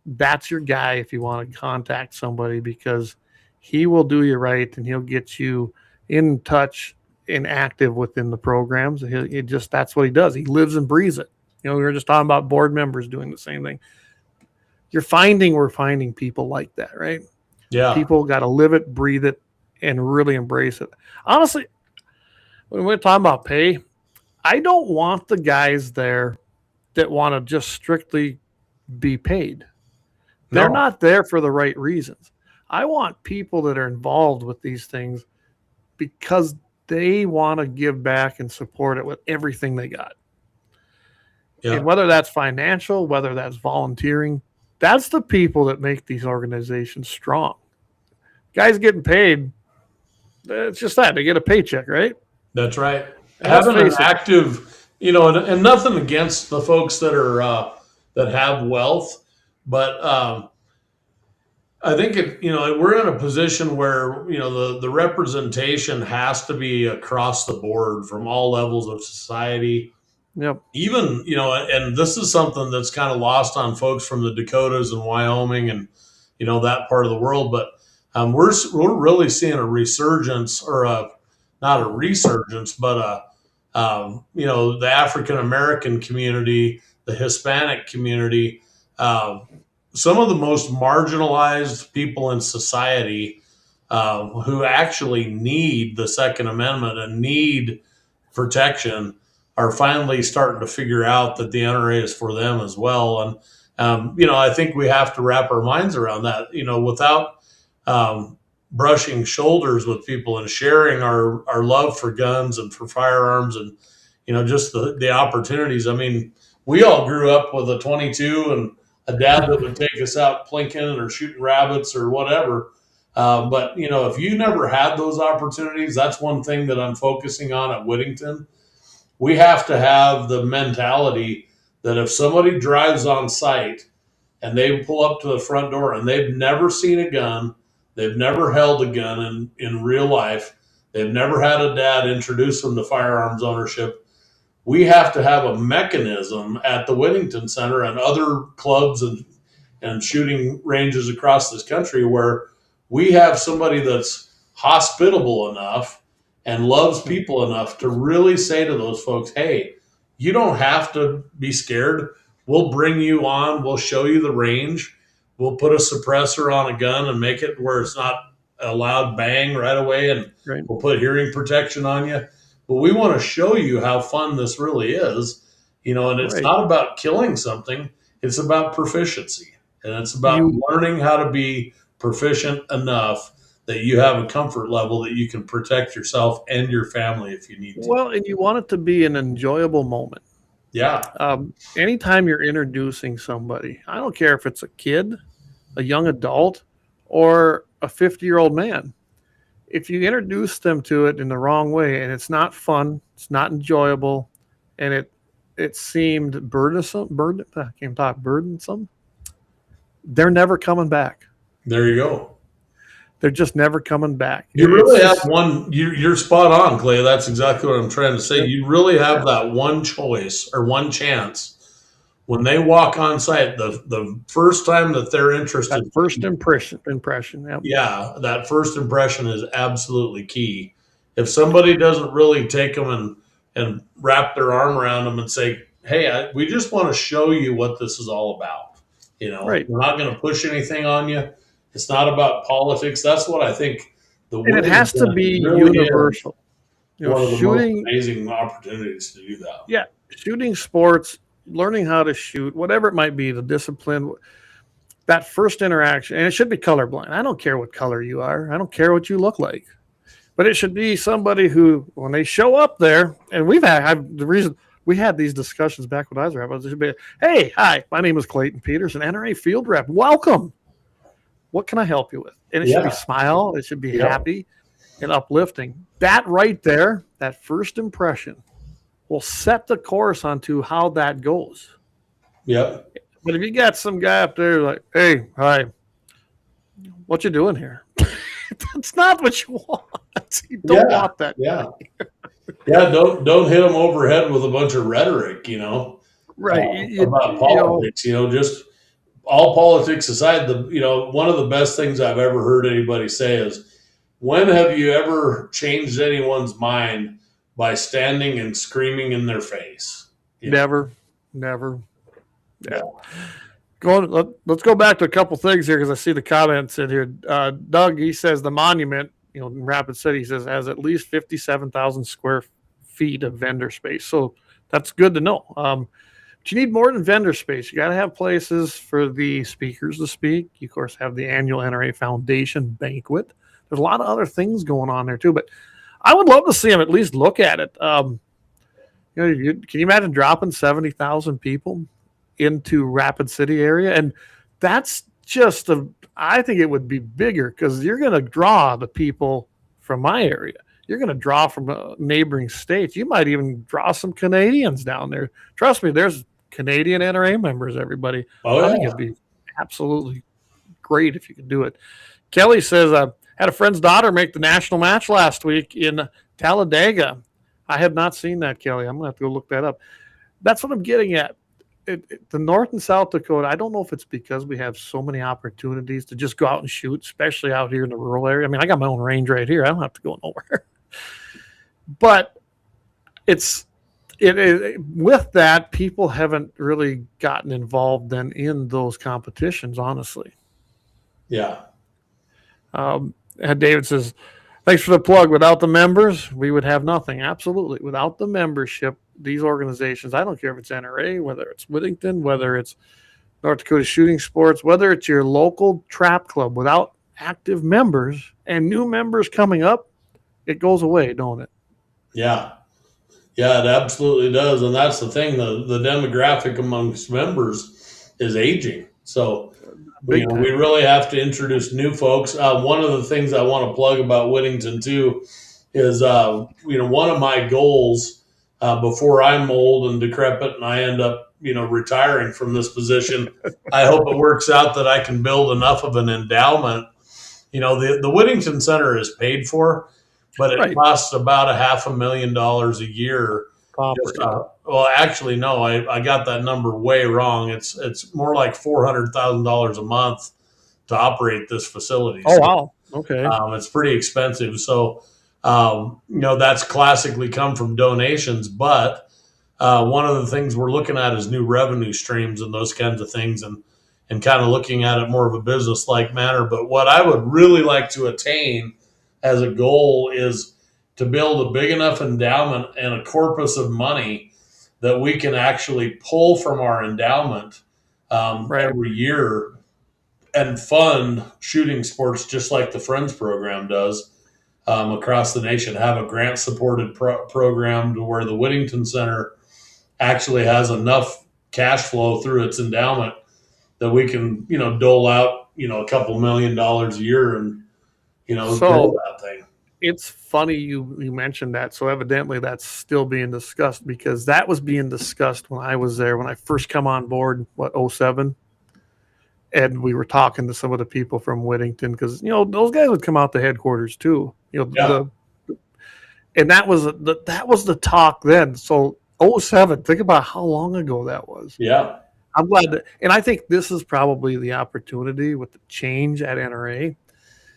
That's your guy if you want to contact somebody, because he will do you right and he'll get you in touch and active within the programs. That's what he does. He lives and breathes it. We were just talking about board members doing the same thing. We're finding people like that, right? Yeah. People got to live it, breathe it, and really embrace it. Honestly, when we're talking about pay, I don't want the guys there that want to just strictly be paid. They're not there for the right reasons. I want people that are involved with these things because they want to give back and support it with everything they got. Yeah. And whether that's financial, whether that's volunteering, that's the people that make these organizations strong. Guys getting paid, it's just that. They get a paycheck, right? That's right. And Having an active, and nothing against the folks that are that have wealth, but I think we're in a position where the representation has to be across the board from all levels of society. Yep. Even and this is something that's kind of lost on folks from the Dakotas and Wyoming and that part of the world, but we're really seeing a resurgence, or not a resurgence, but the African American community, the Hispanic community, some of the most marginalized people in society who actually need the Second Amendment and need protection are finally starting to figure out that the NRA is for them as well. And, I think we have to wrap our minds around that, without brushing shoulders with people and sharing our love for guns and for firearms and, just the opportunities. I mean, we all grew up with a 22 and a dad that would take us out plinking or shooting rabbits or whatever. But, if you never had those opportunities, that's one thing that I'm focusing on at Whittington. We have to have the mentality that if somebody drives on site and they pull up to the front door and they've never seen a gun, they've never held a gun in real life, they've never had a dad introduce them to firearms ownership, we have to have a mechanism at the Whittington Center and other clubs and shooting ranges across this country where we have somebody that's hospitable enough and loves people enough to really say to those folks, hey, you don't have to be scared. We'll bring you on. We'll show you the range. We'll put a suppressor on a gun and make it where it's not a loud bang right away. And We'll put hearing protection on you. But we want to show you how fun this really is, and it's not about killing something. It's about proficiency. And it's about learning how to be proficient enough that you have a comfort level that you can protect yourself and your family if you need to. Well, and you want it to be an enjoyable moment. Yeah. Anytime you're introducing somebody, I don't care if it's a kid, a young adult, or a 50-year-old man. If you introduce them to it in the wrong way and it's not fun, it's not enjoyable, and it seemed burdensome, they're never coming back. There you go. They're just never coming back. You really have one. You're spot on, Clay. That's exactly what I'm trying to say. You really have that one choice or one chance when they walk on site. The first time that they're interested, that first impression. Yep. Yeah, that first impression is absolutely key. If somebody doesn't really take them and wrap their arm around them and say, "Hey, we just want to show you what this is all about," we're not going to push anything on you. It's not about politics. That's what I think. And it has to be really universal. One of the most amazing opportunities to do that. Yeah, shooting sports, learning how to shoot, whatever it might be, the discipline, that first interaction, and it should be colorblind. I don't care what color you are. I don't care what you look like. But it should be somebody who, when they show up there, and the reason we had these discussions back when I was rep, it should be, hey, hi, my name is Clayton Peterson, NRA field rep. Welcome. What can I help you with? And it should be smile. It should be happy and uplifting. That right there, that first impression will set the course onto how that goes. Yep. But if you got some guy up there like, hey, hi, what you doing here? That's not what you want. You don't want that. Yeah. Yeah. Don't hit them overhead with a bunch of rhetoric, Right. about politics, just all politics aside, one of the best things I've ever heard anybody say is, when have you ever changed anyone's mind by standing and screaming in their face? Never. Yeah. Let's go back to a couple things here because I see the comments in here. Doug, he says the monument, in Rapid City, he says has at least 57,000 square feet of vendor space. So that's good to know. But you need more than vendor space. You got to have places for the speakers to speak. You, of course, have the annual NRA Foundation banquet. There's a lot of other things going on there too, but I would love to see them at least look at it. Can you imagine dropping 70,000 people into Rapid City area? And that's just I think it would be bigger because you're going to draw the people from my area. You're going to draw from neighboring states. You might even draw some Canadians down there. Trust me, there's Canadian NRA members, everybody. I think it'd be absolutely great if you could do it. Kelly says, I had a friend's daughter make the national match last week in Talladega. I have not seen that, Kelly. I'm going to have to go look that up. That's what I'm getting at. The North and South Dakota, I don't know if it's because we have so many opportunities to just go out and shoot, especially out here in the rural area. I mean, I got my own range right here. I don't have to go nowhere. But with that, people haven't really gotten involved then in those competitions, honestly. Yeah. David says, thanks for the plug. Without the members, we would have nothing. Absolutely. Without the membership, these organizations, I don't care if it's NRA, whether it's Whittington, whether it's North Dakota Shooting Sports, whether it's your local trap club, without active members and new members coming up, it goes away, don't it? Yeah. Yeah, it absolutely does. And that's the thing. The demographic amongst members is aging. So we really have to introduce new folks. One of the things I want to plug about Whittington too is, one of my goals before I'm old and decrepit and I end up, retiring from this position, I hope it works out that I can build enough of an endowment. The Whittington Center is paid for, but it costs about $500,000 a year. Well, actually, no, I got that number way wrong. It's more like $400,000 a month to operate this facility. Oh, wow. Okay. It's pretty expensive. So, that's classically come from donations, but one of the things we're looking at is new revenue streams and those kinds of things and kind of looking at it more of a business-like manner. But what I would really like to attain as a goal is to build a big enough endowment and a corpus of money that we can actually pull from our endowment every year and fund shooting sports just like the Friends program does across the nation. Have a grant-supported program to where the Whittington Center actually has enough cash flow through its endowment that we can, dole out, a couple $1 million a year and, grow that thing. It's funny you mentioned that. So evidently that's still being discussed because that was being discussed when I was there, when I first come on board, 2007. And we were talking to some of the people from Whittington because, those guys would come out to headquarters too. And that was the talk then. So 2007, think about how long ago that was. Yeah. I'm glad and I think this is probably the opportunity with the change at NRA.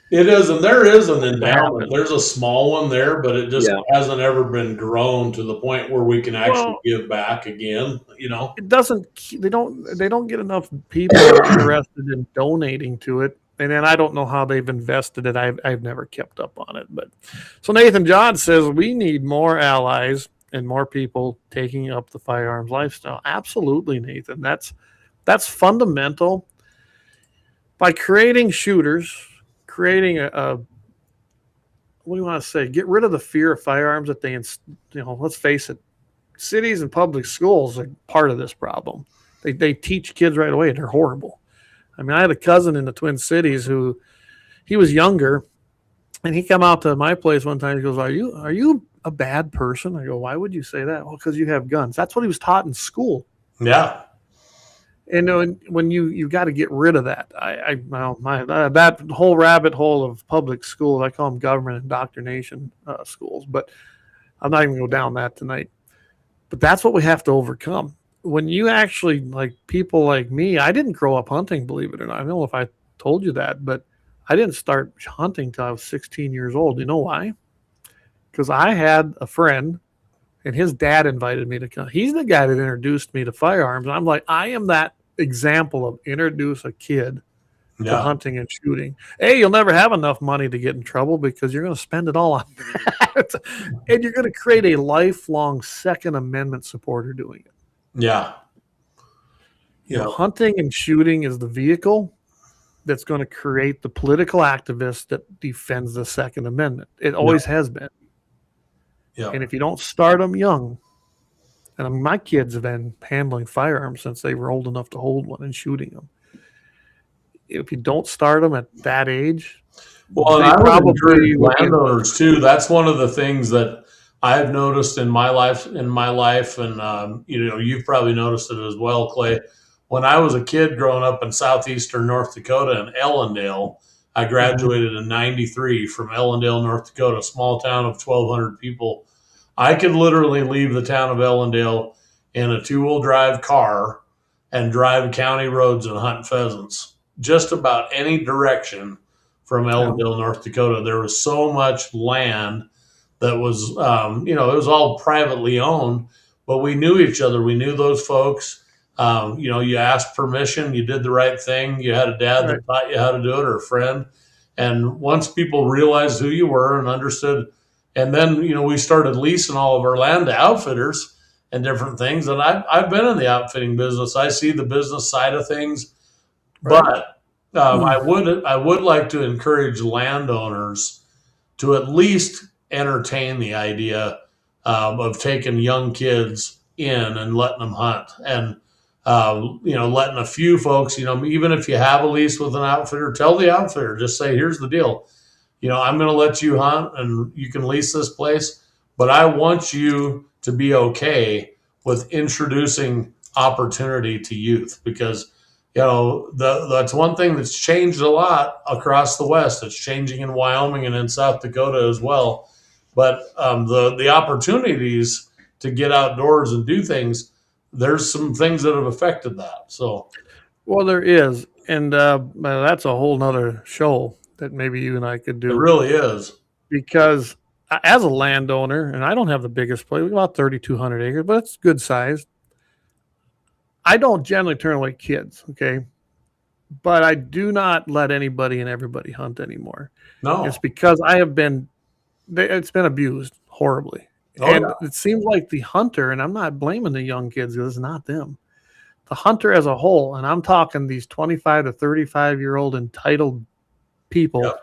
It is, and there is an endowment. There's a small one there, but it just hasn't ever been grown to the point where we can actually give back again. It doesn't. They don't get enough people interested in donating to it, and then I don't know how they've invested it. I've never kept up on it, but so Nathan John says we need more allies and more people taking up the firearms lifestyle. Absolutely, Nathan. That's fundamental. By creating shooters. Creating what do you want to say? Get rid of the fear of firearms that let's face it, cities and public schools are part of this problem. They teach kids right away. They're horrible. I mean, I had a cousin in the Twin Cities who he was younger and he come out to my place one time. He goes, are you a bad person? I go, why would you say that? Well, because you have guns. That's what he was taught in school. Yeah. And when you got to get rid of that. That whole rabbit hole of public schools, I call them government indoctrination schools, but I'm not even going to go down that tonight. But that's what we have to overcome. When you actually, like people like me, I didn't grow up hunting, believe it or not. I don't know if I told you that, but I didn't start hunting till I was 16 years old. You know why? Because I had a friend and his dad invited me to come. He's the guy that introduced me to firearms. And I'm like, I am that example of introduce a kid to hunting and shooting. Hey, you'll never have enough money to get in trouble because you're going to spend it all on that. And you're going to create a lifelong Second Amendment supporter doing it. Yeah. You know, hunting and shooting is the vehicle that's going to create the political activist that defends the Second Amendment. It always has been. Yeah. And if you don't start them young, and my kids have been handling firearms since they were old enough to hold one and shooting them. If you don't start them at that age, well, and I would encourage landowners too. That's one of the things that I've noticed in my life, and you've probably noticed it as well, Clay. When I was a kid growing up in southeastern North Dakota in Ellendale, I graduated in '93 from Ellendale, North Dakota, a small town of 1,200 people. I could literally leave the town of Ellendale in a 2-wheel drive car and drive county roads and hunt pheasants. Just about any direction from Ellendale, North Dakota. There was so much land that was, it was all privately owned, but we knew each other. We knew those folks. You asked permission, you did the right thing. You had a dad that taught you how to do it, or a friend. And once people realized who you were and understood, and then, we started leasing all of our land to outfitters and different things. And I've been in the outfitting business. I see the business side of things. But I would like to encourage landowners to at least entertain the idea of taking young kids in and letting them hunt, and letting a few folks, even if you have a lease with an outfitter, tell the outfitter, just say, here's the deal, I'm going to let you hunt and you can lease this place, but I want you to be okay with introducing opportunity to youth, because that's one thing that's changed a lot across the West. It's changing in Wyoming and in South Dakota as well. But the opportunities to get outdoors and do things, there's some things that have affected that. So, well, there is, and that's a whole nother show that maybe you and I could do. It really is, because as a landowner, and I don't have the biggest place, about 3,200 acres, but it's good sized. I don't generally turn away kids, okay? But I do not let anybody and everybody hunt anymore. No. It's because it's been abused horribly. It seems like the hunter, and I'm not blaming the young kids because it's not them. The hunter as a whole, and I'm talking these 25 to 35-year-old entitled people,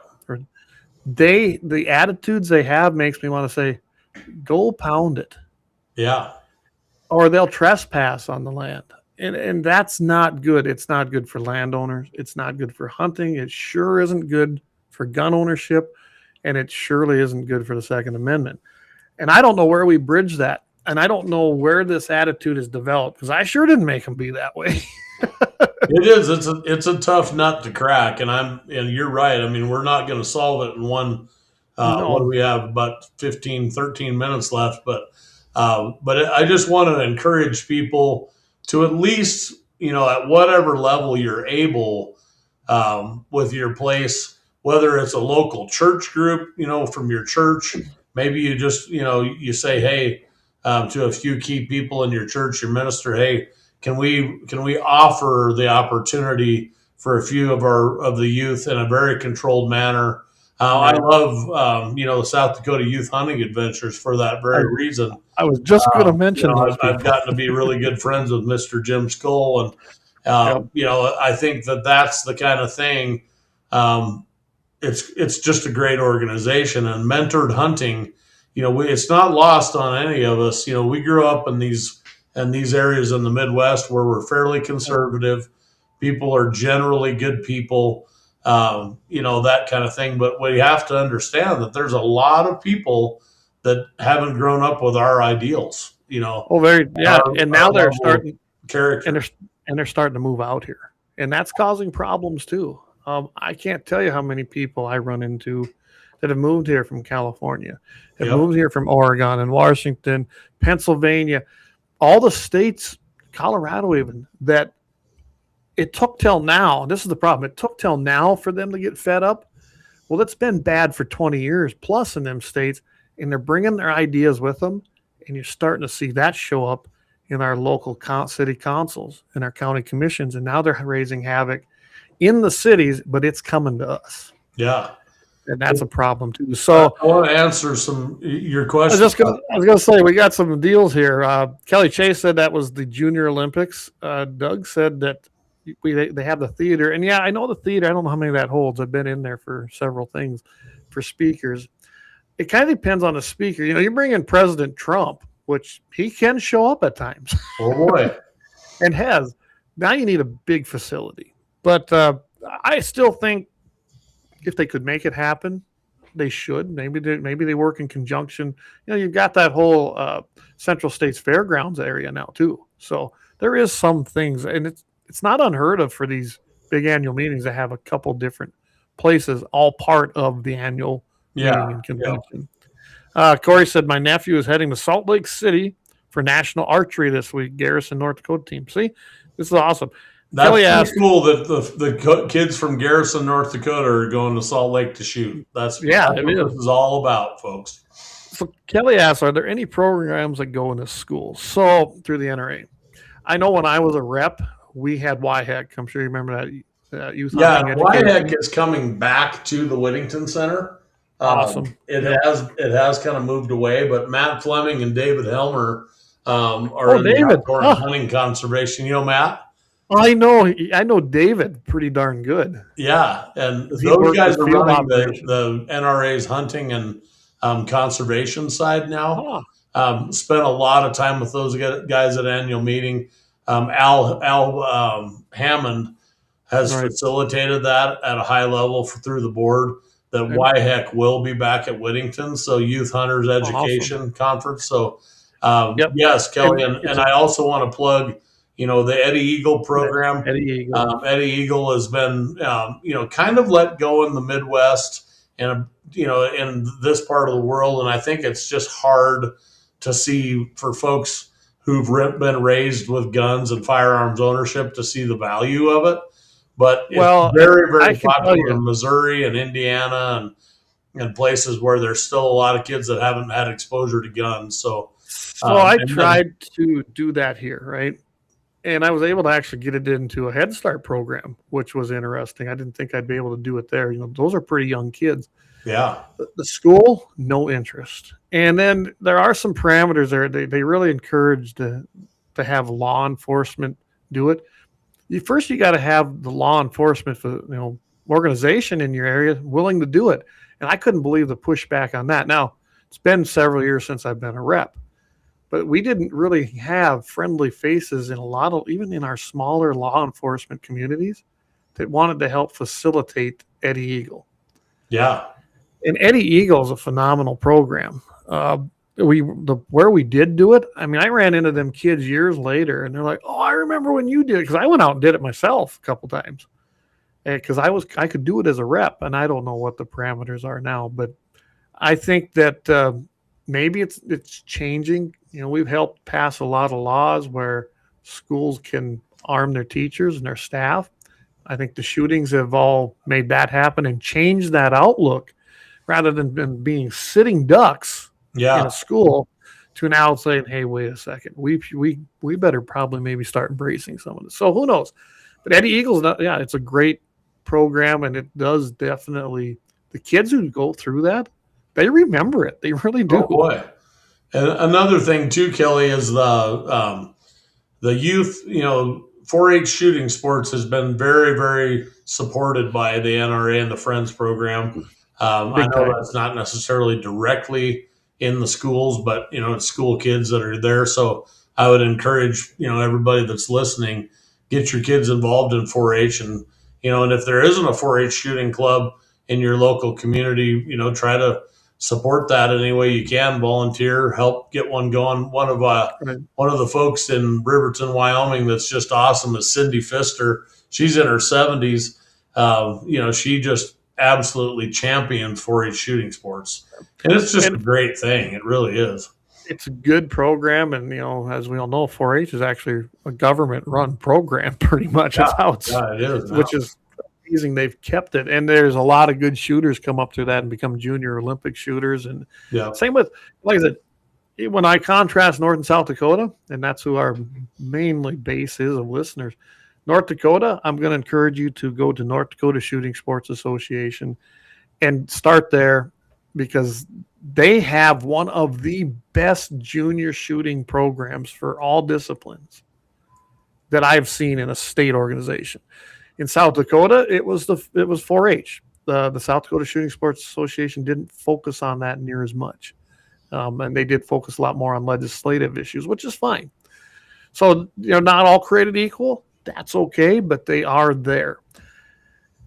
the attitudes they have makes me want to say, go pound it. Yeah. Or they'll trespass on the land. And that's not good. It's not good for landowners. It's not good for hunting. It sure isn't good for gun ownership. And it surely isn't good for the Second Amendment. And I don't know where we bridge that. And I don't know where this attitude is developed, because I sure didn't make them be that way. It is. It's a tough nut to crack. And you're right. I mean, we're not going to solve it in one. What do we have? About 13 minutes left. But I just want to encourage people to at least, at whatever level you're able, with your place, whether it's a local church group, from your church, maybe you just, you say, hey, to a few key people in your church, your minister, hey, can we offer the opportunity for a few of the youth in a very controlled manner? I love, the South Dakota Youth Hunting Adventures for that very reason. I was just going to mention I've gotten to be really good friends with Mr. Jim Skoll, and I think that's the kind of thing. It's just a great organization, and mentored hunting. It's not lost on any of us. We grew up in these areas in the Midwest where we're fairly conservative. People are generally good people. That kind of thing. But we have to understand that there's a lot of people that haven't grown up with our ideals, and now they're starting character. and they're starting to move out here, and that's causing problems too. I can't tell you how many people I run into that have moved here from California, have moved here from Oregon and Washington, Pennsylvania, all the states, Colorado even, that it took till now. This is the problem. It took till now for them to get fed up. Well, it's been bad for 20 years plus in them states, and they're bringing their ideas with them, and you're starting to see that show up in our local city councils and our county commissions, and now they're raising havoc in the cities, but it's coming to us. Yeah. And that's a problem too. So I want to answer your questions. I was going to say, we got some deals here. Kelly Chase said that was the Junior Olympics. Doug said that they have the theater, and yeah, I know the theater. I don't know how many that holds. I've been in there for several things for speakers. It kind of depends on the speaker. You bring in President Trump, which he can show up at times. Oh boy. And has. Now you need a big facility. But I still think if they could make it happen, they should. Maybe they work in conjunction. You've got that whole Central States Fairgrounds area now too. So there is some things, and it's not unheard of for these big annual meetings to have a couple different places, all part of the annual meeting and convention. Corey said, my nephew is heading to Salt Lake City for national archery this week. Garrison, North Dakota team. See, this is awesome. That's Kelly pretty asked, cool that the kids from Garrison, North Dakota are going to Salt Lake to shoot. That's what this is all about, folks. So Kelly asked, are there any programs that go into schools? So through the NRA. I know when I was a rep, we had YHEC. I'm sure you remember that youth. Yeah, YHEC is coming back to the Whittington Center. Awesome. It has kind of moved away, but Matt Fleming and David Helmer are in the outdoor and hunting conservation. Matt? I know David pretty darn good. Yeah, and those guys are running the NRA's hunting and conservation side now. Spent a lot of time with those guys at annual meeting. Al Hammond has facilitated that at a high level through the board. That YHEC will be back at Whittington, so Youth Hunters Education Conference. So yes, Kelly, and I also want to plug the Eddie Eagle program. Eddie Eagle has been, kind of let go in the Midwest and, in this part of the world. And I think it's just hard to see for folks who've been raised with guns and firearms ownership to see the value of it. But it's very, very popular in Missouri and Indiana and places where there's still a lot of kids that haven't had exposure to guns. So I tried to do that here, right? And I was able to actually get it into a Head Start program, which was interesting. I didn't think I'd be able to do it there. Those are pretty young kids. Yeah. The school, no interest. And then there are some parameters there. They really encourage to have law enforcement do it. First, you got to have the law enforcement organization in your area willing to do it. And I couldn't believe the pushback on that. Now, it's been several years since I've been a rep. But we didn't really have friendly faces in even in our smaller law enforcement communities that wanted to help facilitate Eddie Eagle. Yeah. And Eddie Eagle is a phenomenal program. Where we did do it, I ran into them kids years later, and they're like, "Oh, I remember when you did it," because I went out and did it myself a couple times, because I could do it as a rep, and I don't know what the parameters are now, but I think that maybe it's changing. We've helped pass a lot of laws where schools can arm their teachers and their staff. I think the shootings have all made that happen and changed that outlook, rather than being sitting ducks in a school to now saying, hey, wait a second, we better probably maybe start embracing some of this. So who knows? But Eddie Eagle's, it's a great program, and it does definitely, the kids who go through that, they remember it. They really do. Oh boy. And another thing too, Kelly, is the youth, 4-H shooting sports has been very, very supported by the NRA and the Friends program. I know that's not necessarily directly in the schools, but, it's school kids that are there. So I would encourage, everybody that's listening, get your kids involved in 4-H. And, and if there isn't a 4-H shooting club in your local community, try to support that any way you can. Volunteer, help get one going. One of the folks in Riverton, Wyoming, that's just awesome is Cindy Pfister. She's in her 70s. She just absolutely champions 4-H shooting sports, and it's just a great thing. It really is. It's a good program, and as we all know, 4-H is actually a government-run program. Pretty much, that's how it is, which is amazing. They've kept it, and there's a lot of good shooters come up through that and become junior Olympic shooters. And same with, like I said, when I contrast North and South Dakota, and that's who our mainly base is of listeners. North Dakota, I'm going to encourage you to go to North Dakota Shooting Sports Association and start there, because they have one of the best junior shooting programs for all disciplines that I've seen in a state organization. In South Dakota, it was 4-H. The South Dakota Shooting Sports Association didn't focus on that near as much. And they did focus a lot more on legislative issues, which is fine. So, not all created equal. That's okay, but they are there.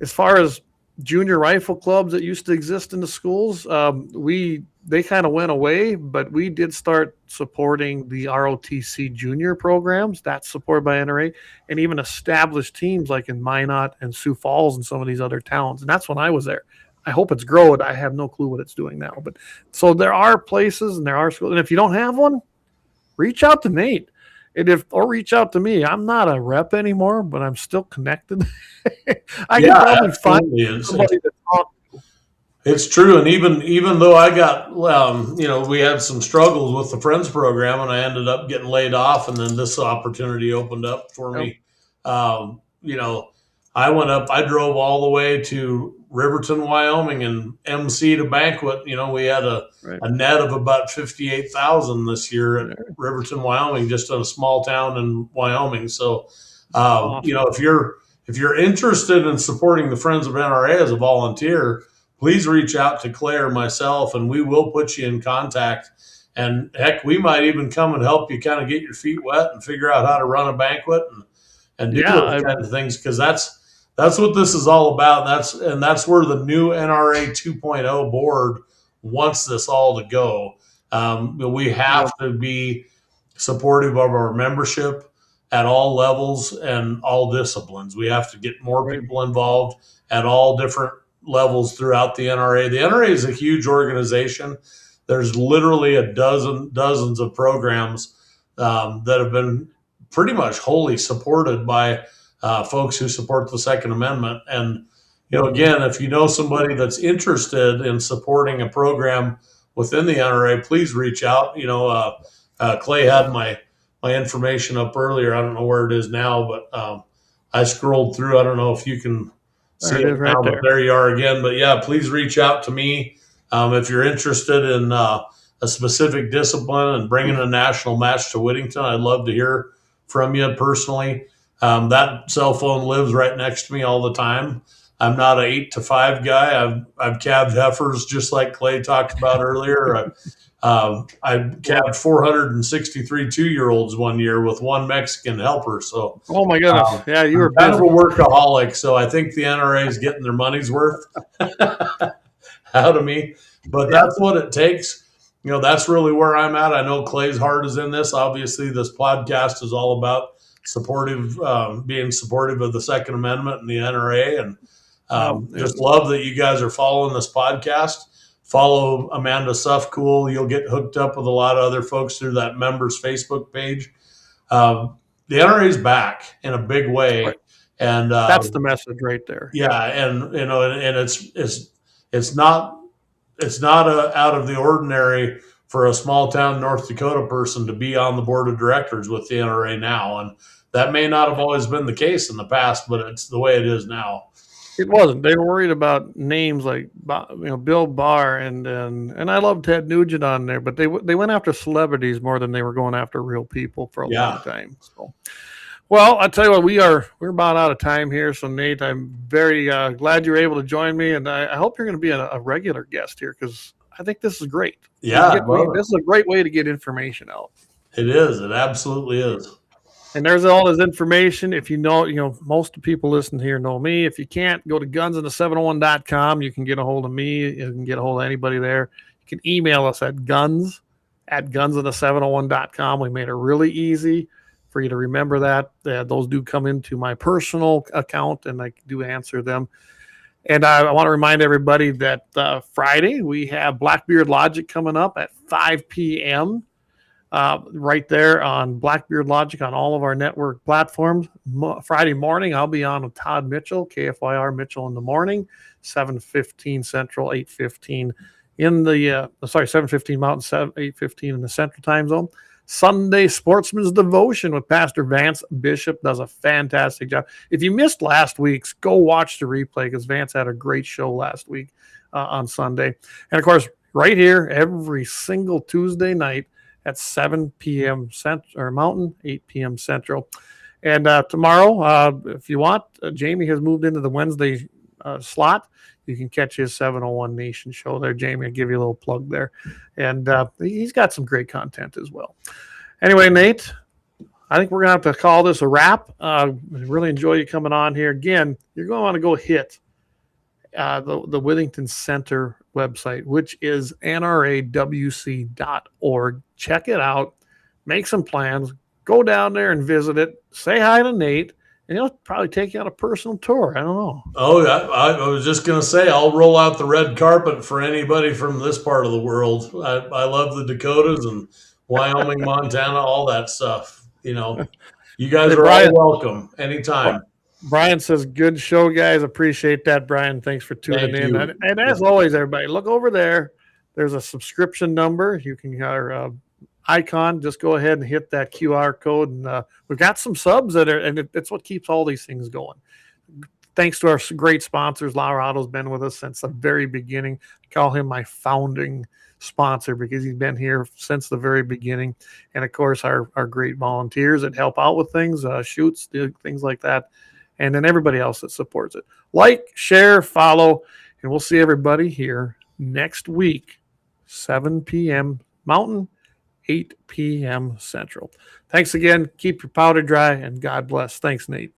As far as junior rifle clubs that used to exist in the schools, they kind of went away, but we did start supporting the ROTC junior programs. That's supported by NRA, and even established teams like in Minot and Sioux Falls and some of these other towns. And that's when I was there. I hope it's growing. I have no clue what it's doing now. But so there are places and there are schools. And if you don't have one, reach out to Nate. Or reach out to me. I'm not a rep anymore, but I'm still connected. I can probably find somebody to talk to. It's true, and even though I got, we had some struggles with the Friends program, and I ended up getting laid off, and then this opportunity opened up for me. I went up. I drove all the way to Riverton, Wyoming, and emceed a banquet. We had a net of about 58,000 this year at Riverton, Wyoming, just in a small town in Wyoming. So, if you're interested in supporting the Friends of NRA as a volunteer, please reach out to Clay or myself, and we will put you in contact. And heck, we might even come and help you kind of get your feet wet and figure out how to run a banquet and do those kind of things, because that's what this is all about. That's where the new NRA 2.0 board wants this all to go. We have to be supportive of our membership at all levels and all disciplines. We have to get more people involved at all different levels throughout the NRA. The NRA is a huge organization. There's literally dozens of programs that have been pretty much wholly supported by folks who support the Second Amendment. And, again, if you know somebody that's interested in supporting a program within the NRA, please reach out. Clay had my information up earlier. I don't know where it is now, but I scrolled through. I don't know if you can see it now, but there you are again. But yeah, please reach out to me if you're interested in a specific discipline and bringing a national match to Whittington. I'd love to hear from you personally. That cell phone lives right next to me all the time. I'm not an 8 to 5 guy. I've calved heifers, just like Clay talked about earlier. I calved 463 2-year-olds one year with one Mexican helper. So, oh my goodness, you were kind of a workaholic. So I think the NRA is getting their money's worth out of me. But that's what it takes. That's really where I'm at. I know Clay's heart is in this. Obviously, this podcast is all about being supportive of the Second Amendment and the NRA, and just love that you guys are following this podcast. Follow Amanda Suffcool. You'll get hooked up with a lot of other folks through that members Facebook page. The NRA is back in a big way, and that's the message right there. Yeah, and it's not out of the ordinary for a small town North Dakota person to be on the board of directors with the NRA now, and that may not have always been the case in the past, but it's the way it is now. It wasn't. They were worried about names like Bill Barr and I love Ted Nugent on there, but they went after celebrities more than they were going after real people for a long time. So, well, I tell you what, we're about out of time here. So Nate, I'm very glad you were able to join me, and I hope you're going to be a regular guest here, because I think this is great. Yeah, this is a great way to get information out. It is. It absolutely is. And there's all this information. If you know, most of the people listening here know me. If you can't, go to gunsandthe701.com. You can get a hold of me. You can get a hold of anybody there. You You can email us at gunsandthe701.com. We made it really easy for you to remember that. Those do come into my personal account, and I do answer them. And I want to remind everybody that Friday we have Blackbeard Logic coming up at 5 p.m. Right there on Blackbeard Logic on all of our network platforms. Friday morning, I'll be on with Todd Mitchell, KFYR Mitchell in the morning, 7:15 Central, 8:15 in the 7:15 Mountain, 8:15 in the Central Time Zone. Sunday Sportsman's Devotion with Pastor Vance Bishop does a fantastic job. If you missed last week's, go watch the replay because Vance had a great show last week on Sunday. And of course, right here every single Tuesday night at 7 p.m. Mountain, 8 p.m. Central. And tomorrow, if you want, Jamie has moved into the Wednesday slot. You can catch his 701 Nation show there. Jamie, I'll give you a little plug there. And he's got some great content as well. Anyway, Nate, I think we're going to have to call this a wrap. Really enjoy you coming on here. Again, you're going to want to go hit the Whittington Center website, which is nrawc.org. Check it out. Make some plans. Go down there and visit it. Say hi to Nate. And he'll probably take you on a personal tour. I don't know. Oh, I was just going to say, I'll roll out the red carpet for anybody from this part of the world. I love the Dakotas and Wyoming, Montana, all that stuff. You know, you guys are all welcome anytime. Brian says, good show, guys. Appreciate that, Brian. Thanks for tuning in. And as always, everybody, look over there. There's a subscription number. You can icon, just go ahead and hit that QR code, and we've got some subs that are, and it's what keeps all these things going. Thanks to our great sponsors. Lauer Auto's been with us since the very beginning. I call him my founding sponsor because he's been here since the very beginning. And of course, our great volunteers that help out with things, shoots, things like that, and then everybody else that supports it. Like, share, follow, and we'll see everybody here next week, 7 p.m. Mountain, 8 p.m. Central. Thanks again. Keep your powder dry, and God bless. Thanks, Nate.